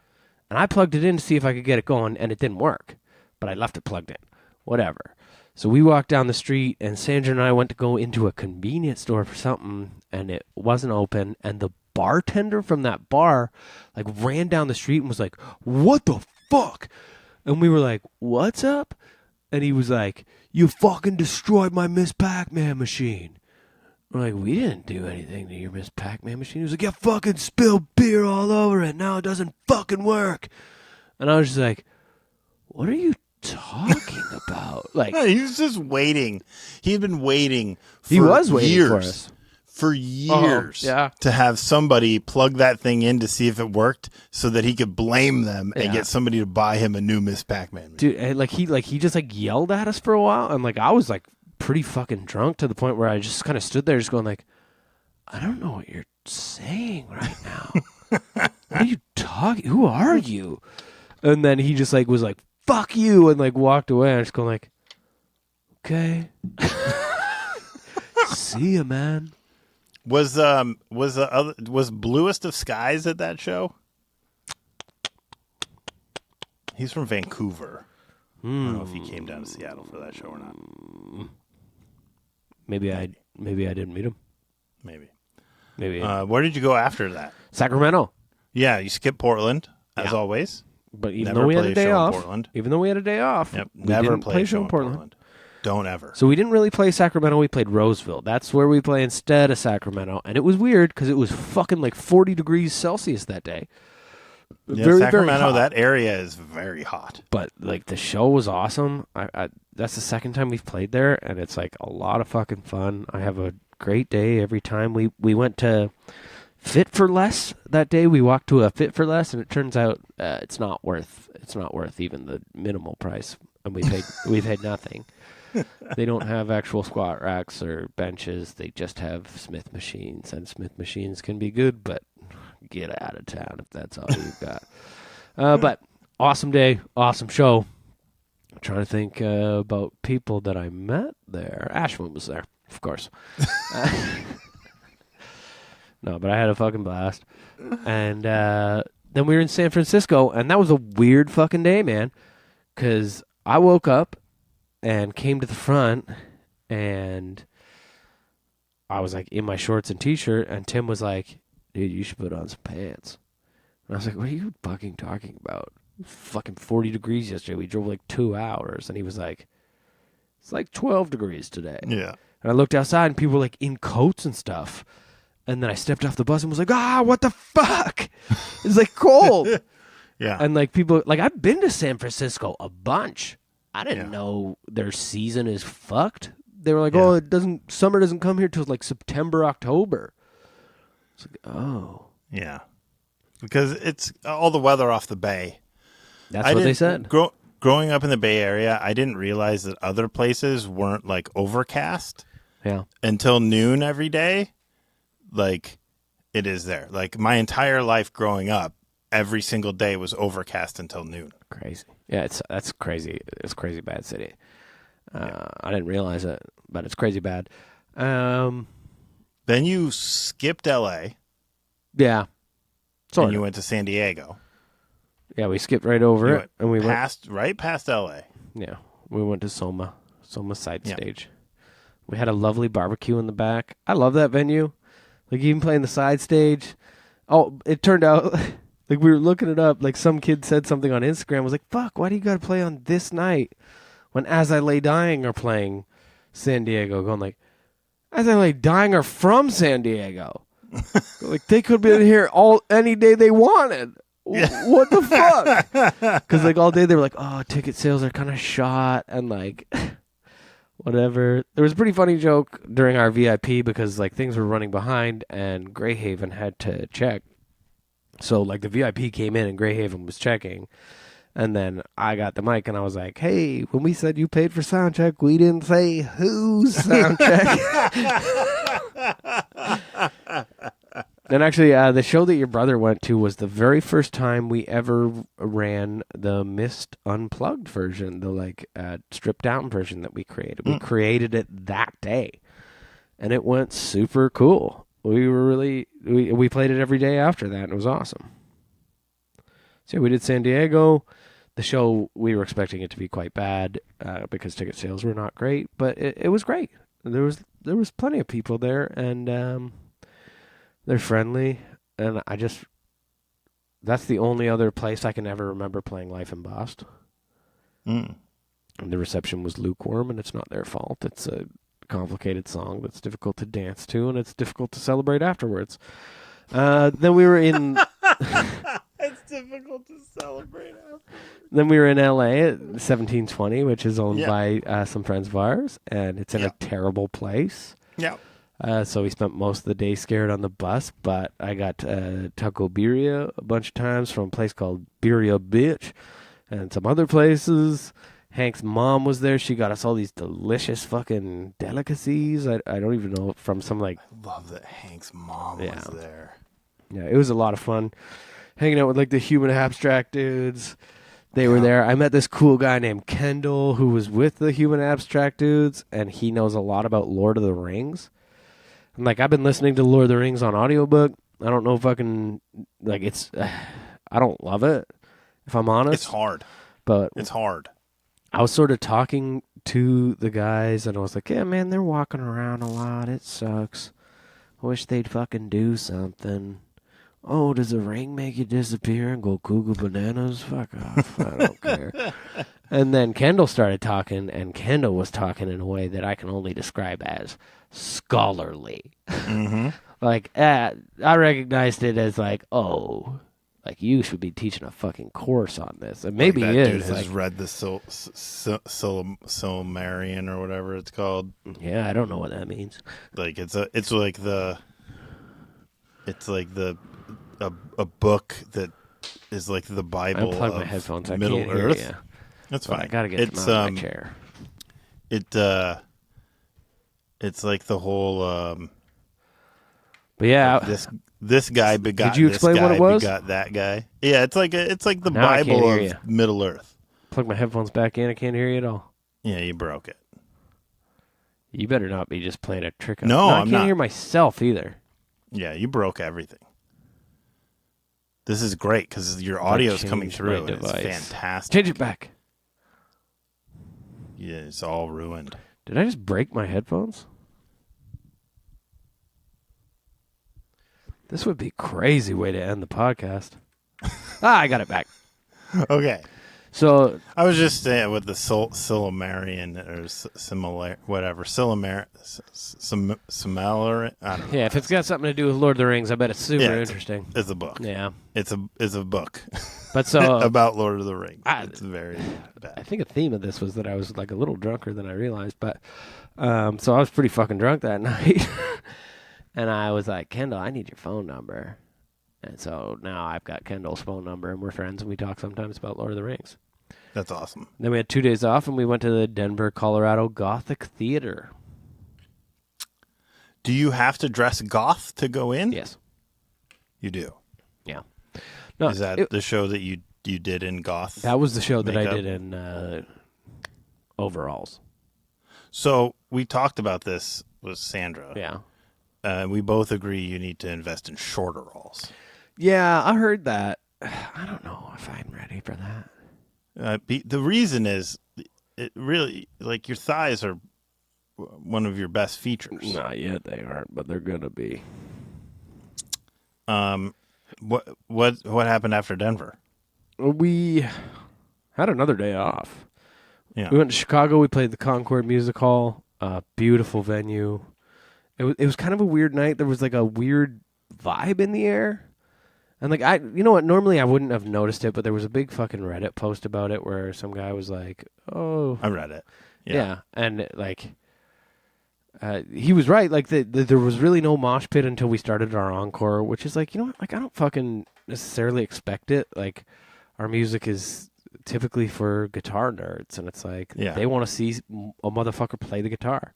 and I plugged it in to see if I could get it going, and it didn't work. But I left it plugged in. Whatever. So we walked down the street, and Sandra and I went to go into a convenience store for something, and it wasn't open, and the bartender from that bar like ran down the street and was like, what the fuck? And we were like, what's up? And he was like, you fucking destroyed my Miss Pac-Man machine. We're like, we didn't do anything to your Miss Pac-Man machine. He was like, you fucking spilled beer all over it. Now it doesn't fucking work. And I was just like, what are you talking about? Like,
He was just waiting. He'd been waiting for
he was waiting
years.
for us.
For years
yeah.
to have somebody plug that thing in to see if it worked so that he could blame them and get somebody to buy him a new Miss Pac-Man movie.
Dude, and he just like yelled at us for a while, and like I was like pretty fucking drunk to the point where I just kind of stood there just going like, I don't know what you're saying right now. What are you talking? Who are you? And then he just like was like, fuck you, and like walked away. I just going like, okay. See ya, man.
Was Bluest of Skies at that show? He's from Vancouver. I don't know if he came down to Seattle for that show or not.
Maybe I didn't meet him.
Maybe.
Maybe.
Where did you go after that?
Sacramento.
Yeah, you skipped Portland as always.
But even
Never
though we had
play
a
a
day
show in
off,
Portland.
we
Never
didn't
play a
show
show in Portland. Don't ever.
So we didn't really play Sacramento. We played Roseville. That's where we play instead of Sacramento. And it was weird because it was fucking like 40 degrees Celsius that day.
Yeah,
Very,
Sacramento,
very hot.
that area is very hot.
But like the show was awesome. That's the second time we've played there, and it's like a lot of fucking fun. I have a great day every time. We went to Fit for Less that day. We walked to a Fit for Less, and it turns out it's not worth even the minimal price. And we paid nothing. They don't have actual squat racks or benches. They just have Smith machines, and Smith machines can be good, but get out of town if that's all you've got. But awesome day, awesome show. I'm trying to think about people that I met there. Ashwin was there, of course. No, but I had a fucking blast. And then we were in San Francisco, and that was a weird fucking day, man, because I woke up and came to the front, and I was like in my shorts and t-shirt, and Tim was like, dude, you should put on some pants. And I was like, what are you fucking talking about? It was fucking 40 degrees yesterday. We drove like 2 hours. And he was like, it's like 12 degrees today.
Yeah.
And I looked outside, and people were like in coats and stuff. And then I stepped off the bus and was like, what the fuck? It's like cold.
Yeah.
And like people, like I've been to San Francisco a bunch. I didn't know their season is fucked. They were like, summer doesn't come here till like September, October. It's like, oh.
Yeah. Because it's all the weather off the bay.
That's what they said.
Growing up in the Bay Area, I didn't realize that other places weren't like overcast.
Yeah.
Until noon every day. Like it is there. Like my entire life growing up, every single day was overcast until noon.
Crazy. Yeah, that's crazy. It's crazy bad city. I didn't realize it, but it's crazy bad.
Then you skipped L.A.
Yeah.
And you went to San Diego.
Yeah, we skipped right over it, and we went
right past L.A.
Yeah, we went to Soma side stage. We had a lovely barbecue in the back. I love that venue. Like even playing the side stage. Oh, it turned out like we were looking it up. Like some kid said something on Instagram. Was like, "Fuck, why do you got to play on this night when As I Lay Dying are playing San Diego?" Going like, As I Lay Dying are from San Diego. Like they could be in here any day they wanted. What the fuck? Because like all day they were like, "Oh, ticket sales are kind of shot," and like. Whatever. There was a pretty funny joke during our VIP because like things were running behind and Greyhaven had to check. So like the VIP came in and Greyhaven was checking. And then I got the mic and I was like, hey, when we said you paid for sound check, we didn't say whose sound check. And actually, the show that your brother went to was the very first time we ever ran the Mist Unplugged version, the like stripped down version that we created. We created it that day, and it went super cool. We were really we played it every day after that, and it was awesome. So we did San Diego. The show, we were expecting it to be quite bad because ticket sales were not great, but it was great. There was plenty of people there, and they're friendly, and that's the only other place I can ever remember playing Life Embossed. And the reception was lukewarm, and it's not their fault. It's a complicated song that's difficult to dance to, and it's difficult to celebrate afterwards. Then we were in...
It's difficult to celebrate after.
Then we were in LA at 1720, which is owned
Yeah.
by some friends of ours, and it's in a terrible place.
Yeah.
So we spent most of the day scared on the bus, but I got taco birria a bunch of times from a place called Birria Bitch and some other places. Hank's mom was there. She got us all these delicious fucking delicacies. I don't even know, from some like...
I love that Hank's mom was there.
Yeah, it was a lot of fun. Hanging out with like the human abstract dudes. They were there. I met this cool guy named Kendall who was with the human abstract dudes, and he knows a lot about Lord of the Rings. And like, I've been listening to Lord of the Rings on audiobook. I don't know if I can, like, it's, I don't love it, if I'm honest.
It's hard.
But
it's hard.
I was sort of talking to the guys, and I was like, yeah, man, they're walking around a lot. It sucks. I wish they'd fucking do something. Oh, does a ring make you disappear and go cuckoo bananas? Fuck off. I don't care. And then Kendall started talking, and Kendall was talking in a way that I can only describe as scholarly.
Mm-hmm.
Like, I recognized it as like, oh, like you should be teaching a fucking course on this. And maybe
like
he
that
is.
dude has
like,
read the Silmarillion or whatever it's called.
Yeah, I don't know what that means.
Like it's like a book that is like the Bible
I unplugged
of
my headphones. I
Middle
can't hear
Earth.
you.
That's
But
fine.
I gotta get them out of my chair.
It's like the whole.
But yeah,
this guy begot.
Did you explain
this guy
what it was?
Begot that guy. Yeah, it's like the
Now I can't
Bible
hear
of
you.
Middle Earth.
Plug my headphones back in. I can't hear you at all.
Yeah, you broke it.
You better not be just playing a trick on
No,
I
I'm
can't
not.
hear myself either.
Yeah, you broke everything. This is great because your audio's coming
changed
through.
my
And it's
device.
fantastic.
Change it back.
Yeah, it's all ruined.
Did I just break my headphones? This would be a crazy way to end the podcast. I got it back.
Okay.
So
I was just saying with the Silmarillion or similar, whatever. Similar, I don't know.
yeah, if it's got something to do with Lord of the Rings, I bet it's super interesting.
It's a book.
Yeah.
It's a book.
But so
about Lord of the Rings.
I-
It's very bad.
I think a theme of this was that I was like a little drunker than I realized, but so I was pretty fucking drunk that night. And I was like, Kendall, I need your phone number. And so now I've got Kendall's phone number, and we're friends, and we talk sometimes about Lord of the Rings.
That's awesome.
Then we had 2 days off, and we went to the Denver, Colorado Gothic Theater.
Do you have to dress goth to go in?
Yes.
You do.
Yeah. No,
Is that the show that you did in goth?
that was the show that I
makeup?
did in overalls.
So we talked about this with Sandra.
Yeah.
We both agree you need to invest in shorter rolls.
Yeah, I heard that. I don't know if I'm ready for that.
The reason is, it really, like, your thighs are one of your best features.
Not yet, they aren't, but they're gonna be.
What happened after Denver?
We had another day off.
Yeah.
We went to Chicago. We played the Concord Music Hall. Beautiful venue. It was kind of a weird night. There was like a weird vibe in the air. And like you know what? Normally I wouldn't have noticed it, but there was a big fucking Reddit post about it where some guy was like, "Oh,
I read it."
yeah," and like, he was right. Like there was really no mosh pit until we started our encore, which is like, you know what? Like I don't fucking necessarily expect it. Like our music is typically for guitar nerds, and it's like they want to see a motherfucker play the guitar.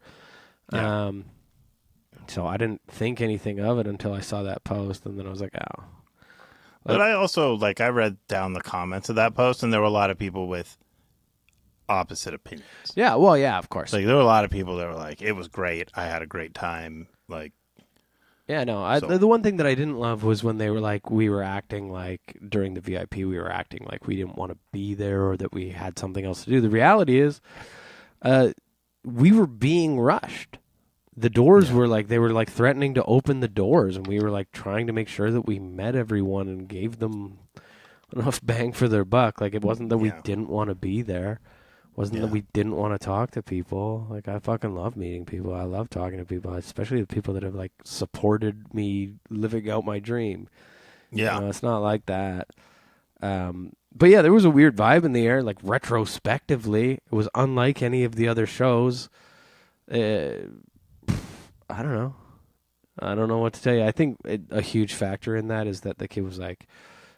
Yeah.
So I didn't think anything of it until I saw that post, and then I was like, oh.
But I also, like, I read down the comments of that post, and there were a lot of people with opposite opinions.
Yeah, well, yeah, of course.
Like, there were a lot of people that were like, it was great. I had a great time. Like,
yeah, no, the one thing that I didn't love was when they were like, we were acting like, during the VIP, we were acting like we didn't want to be there or that we had something else to do. The reality is, we were being rushed. The doors were like, they were like threatening to open the doors, and we were like trying to make sure that we met everyone and gave them enough bang for their buck. Like, it wasn't that we didn't want to be there. It wasn't that we didn't want to talk to people. Like, I fucking love meeting people. I love talking to people, especially the people that have like supported me living out my dream.
yeah.
You know, it's not like that. But yeah, there was a weird vibe in the air. Like retrospectively, it was unlike any of the other shows. I don't know. I don't know what to tell you. I think a huge factor in that is that the kid was like,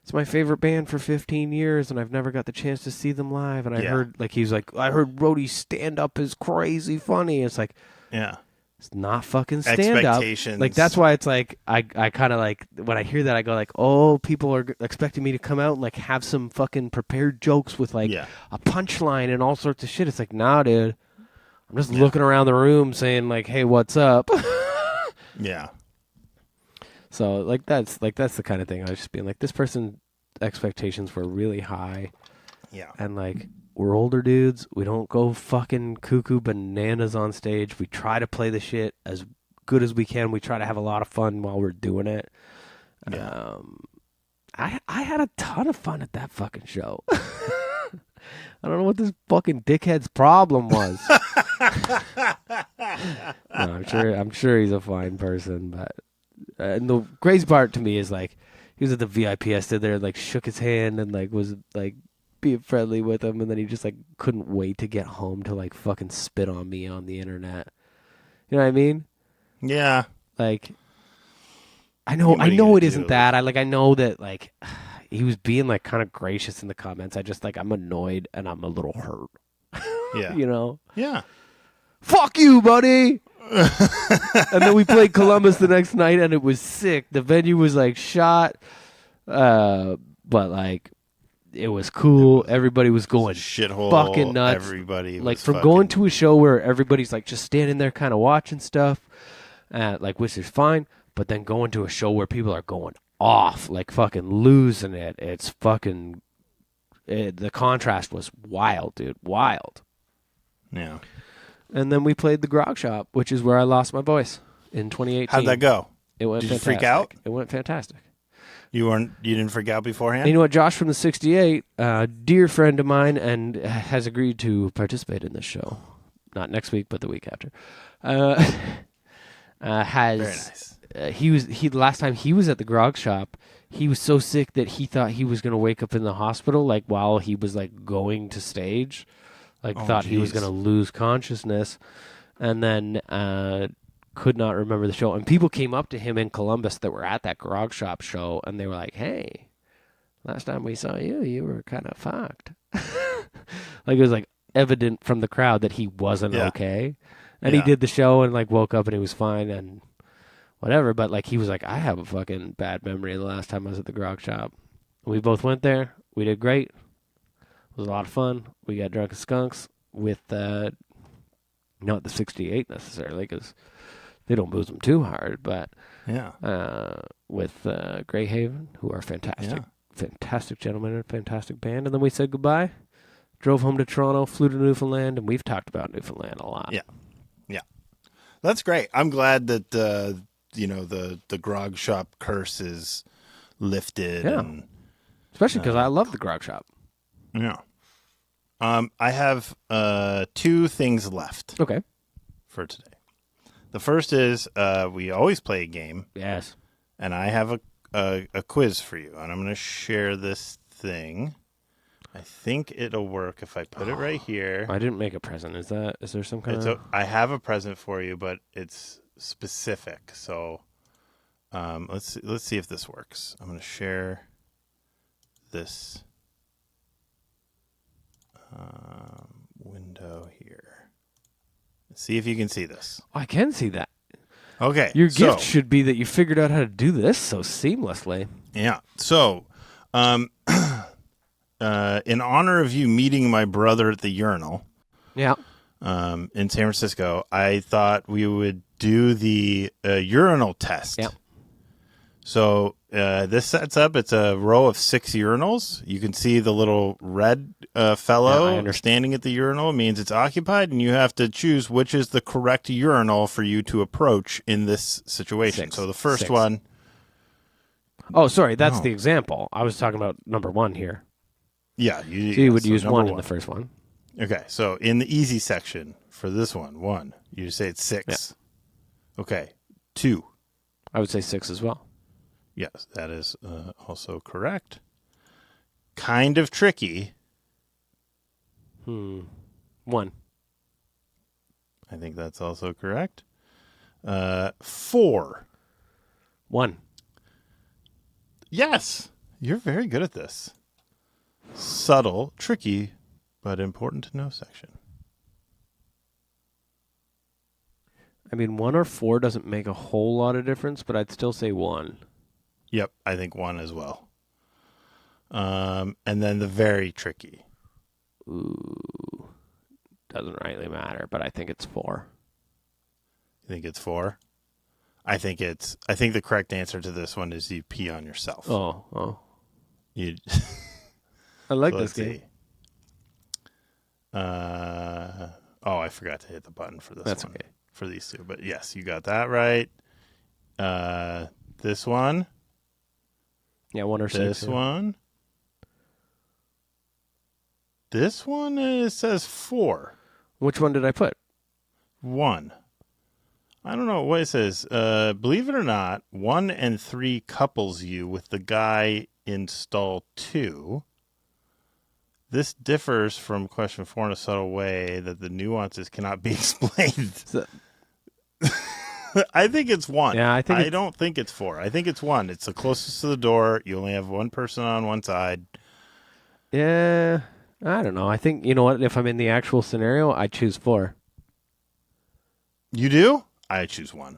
it's my favorite band for 15 years, and I've never got the chance to see them live. And I heard, like, he was like, I heard Rhodey stand up is crazy funny. It's like,
yeah,
it's not fucking stand up. Like, that's why it's like, I kind of like, when I hear that, I go like, oh, people are expecting me to come out and like have some fucking prepared jokes with like a punchline and all sorts of shit. It's like, nah, dude. I'm just looking around the room saying like, hey, what's up?
Yeah.
So like that's the kind of thing I was just being like, this person's expectations were really high.
Yeah.
And like, we're older dudes. We don't go fucking cuckoo bananas on stage. We try to play the shit as good as we can. We try to have a lot of fun while we're doing it.
Yeah.
I had a ton of fun at that fucking show. I don't know what this fucking dickhead's problem was. No, I'm sure he's a fine person, but and the crazy part to me is like he was at the VIP. I stood there and like shook his hand and like was like being friendly with him, and then he just like couldn't wait to get home to like fucking spit on me on the internet. You know what I mean?
Yeah.
Like I know it isn't that. I know that like he was being like kind of gracious in the comments. I just like I'm annoyed and I'm a little hurt.
Yeah.
You know?
Yeah.
Fuck you, buddy. And then we played Columbus the next night, and it was sick. The venue was like shot, but like it was cool. Everybody was going
shithole,
fucking nuts.
Everybody
like
was
from
fucking...
going to a show where everybody's like just standing there, kind of watching stuff, like which is fine. But then going to a show where people are going off, like fucking losing it. It's fucking. The contrast was wild, dude. Wild.
Yeah.
And then we played the Grog Shop, which is where I lost my voice in 2018.
How'd that go?
It went
Did
fantastic.
you freak out?
It went fantastic.
You didn't freak out beforehand?
And you know what? Josh from the 68, dear friend of mine, and has agreed to participate in this show. Not next week, but the week after. Has
very nice.
He last time he was at the Grog Shop, he was so sick that he thought he was going to wake up in the hospital, like while he was like going to stage. Like, thought he was going to lose consciousness, and then could not remember the show. And people came up to him in Columbus that were at that Grog Shop show, and they were like, hey, last time we saw you, you were kind of fucked. Like, it was, like, evident from the crowd that he wasn't okay. And he did the show and, like, woke up and he was fine and whatever. But, like, he was like, I have a fucking bad memory of the last time I was at the Grog Shop. We both went there. We did great. It was a lot of fun. We got drunk as skunks with, not the 68 necessarily, because they don't booze them too hard, but with Greyhaven, who are fantastic, fantastic gentlemen and a fantastic band. And then we said goodbye, drove home to Toronto, flew to Newfoundland, and we've talked about Newfoundland a lot.
Yeah, yeah, that's great. I'm glad that the Grog Shop curse is lifted.
Yeah,
and,
especially because I love the Grog Shop.
Yeah. I have 2 things left.
Okay.
For today. The first is we always play a game.
Yes.
And I have a quiz for you, and I'm going to share this thing. I think it'll work if I put it right here.
I didn't make a present. Is there some kind of...
I have a present for you, but it's specific. So let's see if this works. I'm going to share this window here. Let's see if you can see this.
I can see that.
Okay.
Your gift should be that you figured out how to do this so seamlessly.
Yeah. So, in honor of you meeting my brother at the urinal, in San Francisco, I thought we would do the urinal test.
Yeah.
So this sets up, it's a row of 6 urinals. You can see the little red fellow standing at the urinal. It means it's occupied, and you have to choose which is the correct urinal for you to approach in this situation.
6.
So the first
6.
one.
Oh, sorry, that's the example. I was talking about number 1 here.
Yeah.
You would use 1 in the first one.
Okay, so in the easy section for this one, you say it's 6.
Yeah.
Okay, 2.
I would say 6 as well.
Yes, that is also correct. kind of tricky.
1.
I think that's also correct. 4.
1.
Yes. You're very good at this. Subtle, tricky, but important to know section.
I mean, 1 or 4 doesn't make a whole lot of difference, but I'd still say 1.
Yep, I think 1 as well. And then the very tricky.
Ooh. Doesn't really matter, but I think it's 4.
You think it's 4? I think the correct answer to this one is you pee on yourself.
Oh.
You
I like
so
this game.
see. I forgot to hit the button for this
That's
one.
okay.
For these two. But yes, you got that right. This one.
Yeah, 1 or 6.
This one. This one says 4.
Which one did I put?
1. I don't know what it says. Believe it or not, 1 and 3 couples you with the guy in stall 2. This differs from question 4 in a subtle way that the nuances cannot be explained. I think it's 1.
Yeah, I
don't think it's 4. I think it's 1. It's the closest to the door. You only have one person on one side.
Yeah, I don't know. I think, you know what? If I'm in the actual scenario, I choose 4.
You do? I choose 1.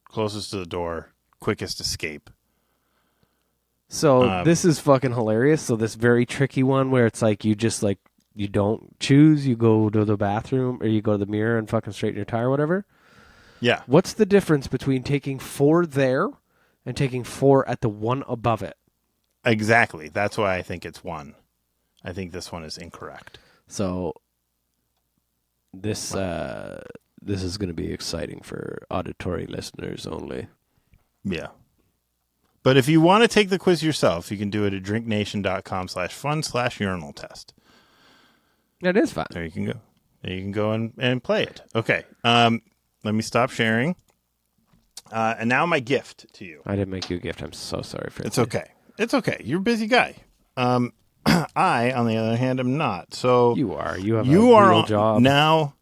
Closest to the door, quickest escape.
So this is fucking hilarious. So this very tricky one where it's like you just like, you don't choose, you go to the bathroom or you go to the mirror and fucking straighten your tie or whatever.
Yeah.
What's the difference between taking 4 there and taking 4 at the one above it?
Exactly. That's why I think it's 1. I think this one is incorrect.
So this this is going to be exciting for auditory listeners only.
Yeah. But if you want to take the quiz yourself, you can do it at drinknation.com/fun/urinal test.
It is fun.
There you can go. There you can go and play it. Okay. Let me stop sharing. And now my gift to you.
I didn't make you a gift. I'm so sorry for it.
It's okay. It's okay. You're a busy guy. I, on the other hand, am not. So
You are. You have
you
a
are
real
on,
job.
now.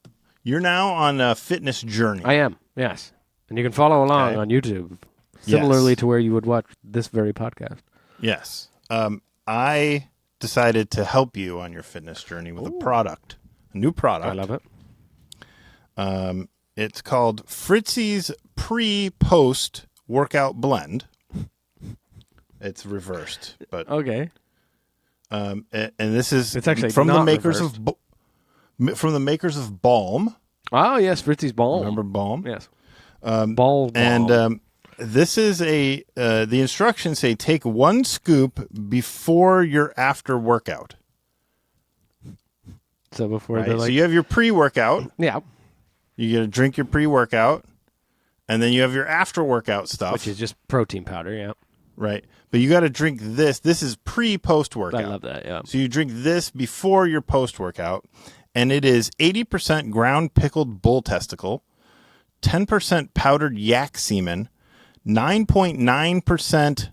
You're now on a fitness journey.
I am. Yes. And you can follow along
Okay.
on YouTube, similarly
Yes.
to where you would watch this very podcast.
Yes. I decided to help you on your fitness journey with a new product.
I love it.
It's called Fritzy's Pre-Post Workout Blend. It's reversed, but
Okay.
and this is
It's actually
from the
not
makers
reversed.
from the makers of Balm.
Oh, yes. Fritzy's Balm.
Remember Balm?
Yes. Balm.
And this is the instructions say take 1 scoop before your after workout.
So before
Right?
they're like,
So you have your pre-workout.
yeah,
You got to drink your pre-workout, and then you have your after-workout stuff.
which is just protein powder. Yeah.
right. But you got to drink this. This is pre-post-workout.
I love that. Yeah.
So you drink this before your post-workout, and it is 80% ground pickled bull testicle, 10% powdered yak semen, 9.9%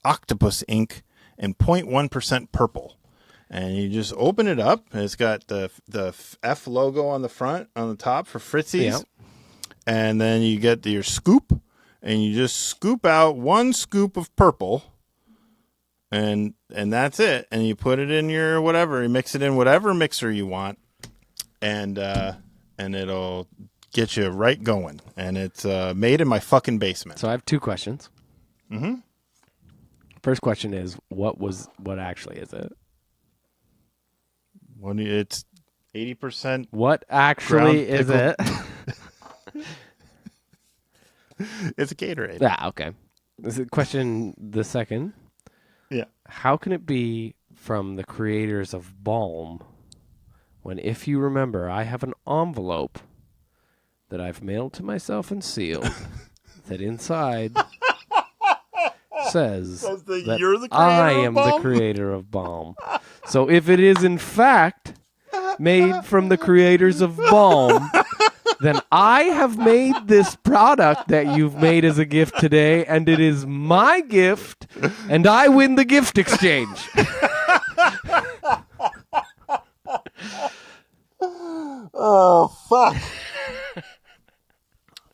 octopus ink, and 0.1% purple. And you just open it up, and it's got the F logo on the front, on the top for Fritzy's.
Yeah.
And then you get your scoop, and you just scoop out 1 scoop of purple, and that's it. And you put it in your whatever, you mix it in whatever mixer you want, and it'll get you right going. And it's made in my fucking basement.
So I have 2 questions. Mm-hmm. First question is, what actually is it?
When it's 80%.
What actually
Ground
is it?
It's a Gatorade.
Ah, okay. This is question the second.
Yeah.
How can it be from the creators of Balm when, if you remember, I have an envelope that I've mailed to myself and sealed that inside says that
you're the creator
I
of
am the
Balm?
creator of Balm. So if it is in fact made from the creators of Balm, then I have made this product that you've made as a gift today, and it is my gift, and I win the gift exchange.
Oh, fuck.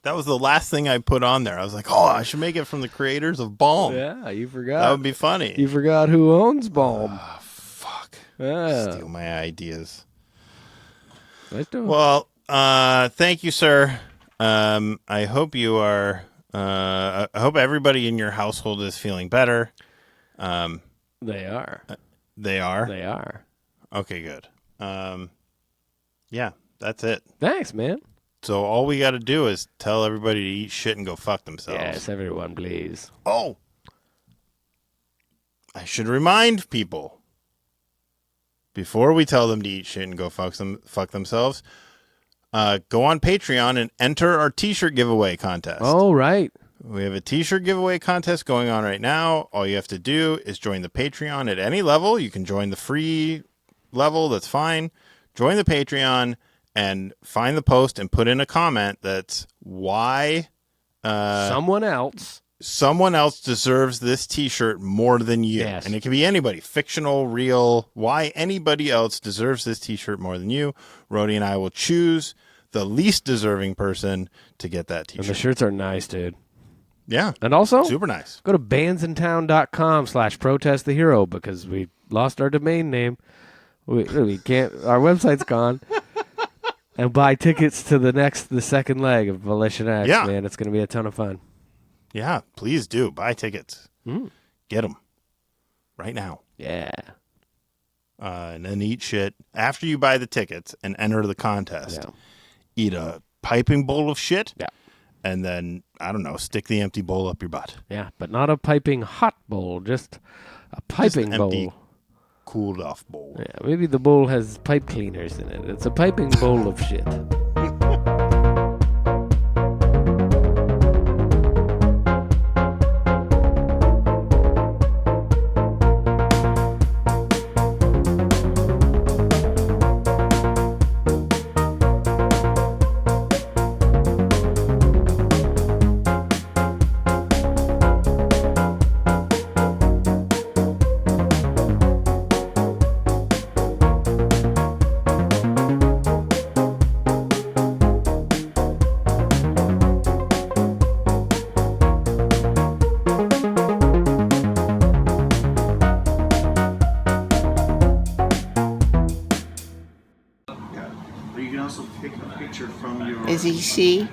That was the last thing I put on there. I was like, oh, I should make it from the creators of Balm.
Yeah, you forgot.
That would be funny.
You forgot who owns Balm.
Oh, fuck.
Yeah.
Steal my ideas.
Let's do it.
Well, thank you, sir. I hope you are. I hope everybody in your household is feeling better.
They are.
They are.
They are.
Okay, good. Yeah, that's it.
Thanks, man.
So all we got to do is tell everybody to eat shit and go fuck themselves.
Yes, everyone, please.
Oh, I should remind people before we tell them to eat shit and go fuck themselves. Go on Patreon and enter our T-shirt giveaway contest.
Oh, right.
We have a T-shirt giveaway contest going on right now. All you have to do is join the Patreon at any level. You can join the free level. That's fine. Join the Patreon and find the post and put in a comment that's why
Someone else
deserves this T-shirt more than you.
Yes.
And it can be anybody, fictional, real, why anybody else deserves this T-shirt more than you. Rhodey and I will choose the least deserving person to get that T-shirt.
And the shirts are nice, dude.
Yeah.
And also,
super nice.
Go to bandsintown.com/protestthehero because we lost our domain name. We can't. Our website's gone. And buy tickets to the second leg of Volition X.
Yeah.
Man, it's going to be a ton of fun.
Yeah, please do. Buy tickets. Get them right now.
Yeah.
And then eat shit. After you buy the tickets and enter the contest,
Yeah.
eat a piping bowl of shit.
Yeah.
And then, I don't know, stick the empty bowl up your butt.
Yeah, but not a piping hot bowl, just a piping
Just an empty,
bowl.
cooled off bowl.
Yeah, maybe the bowl has pipe cleaners in it. It's a piping bowl of shit.
Or you can also pick a picture from your
Is he she?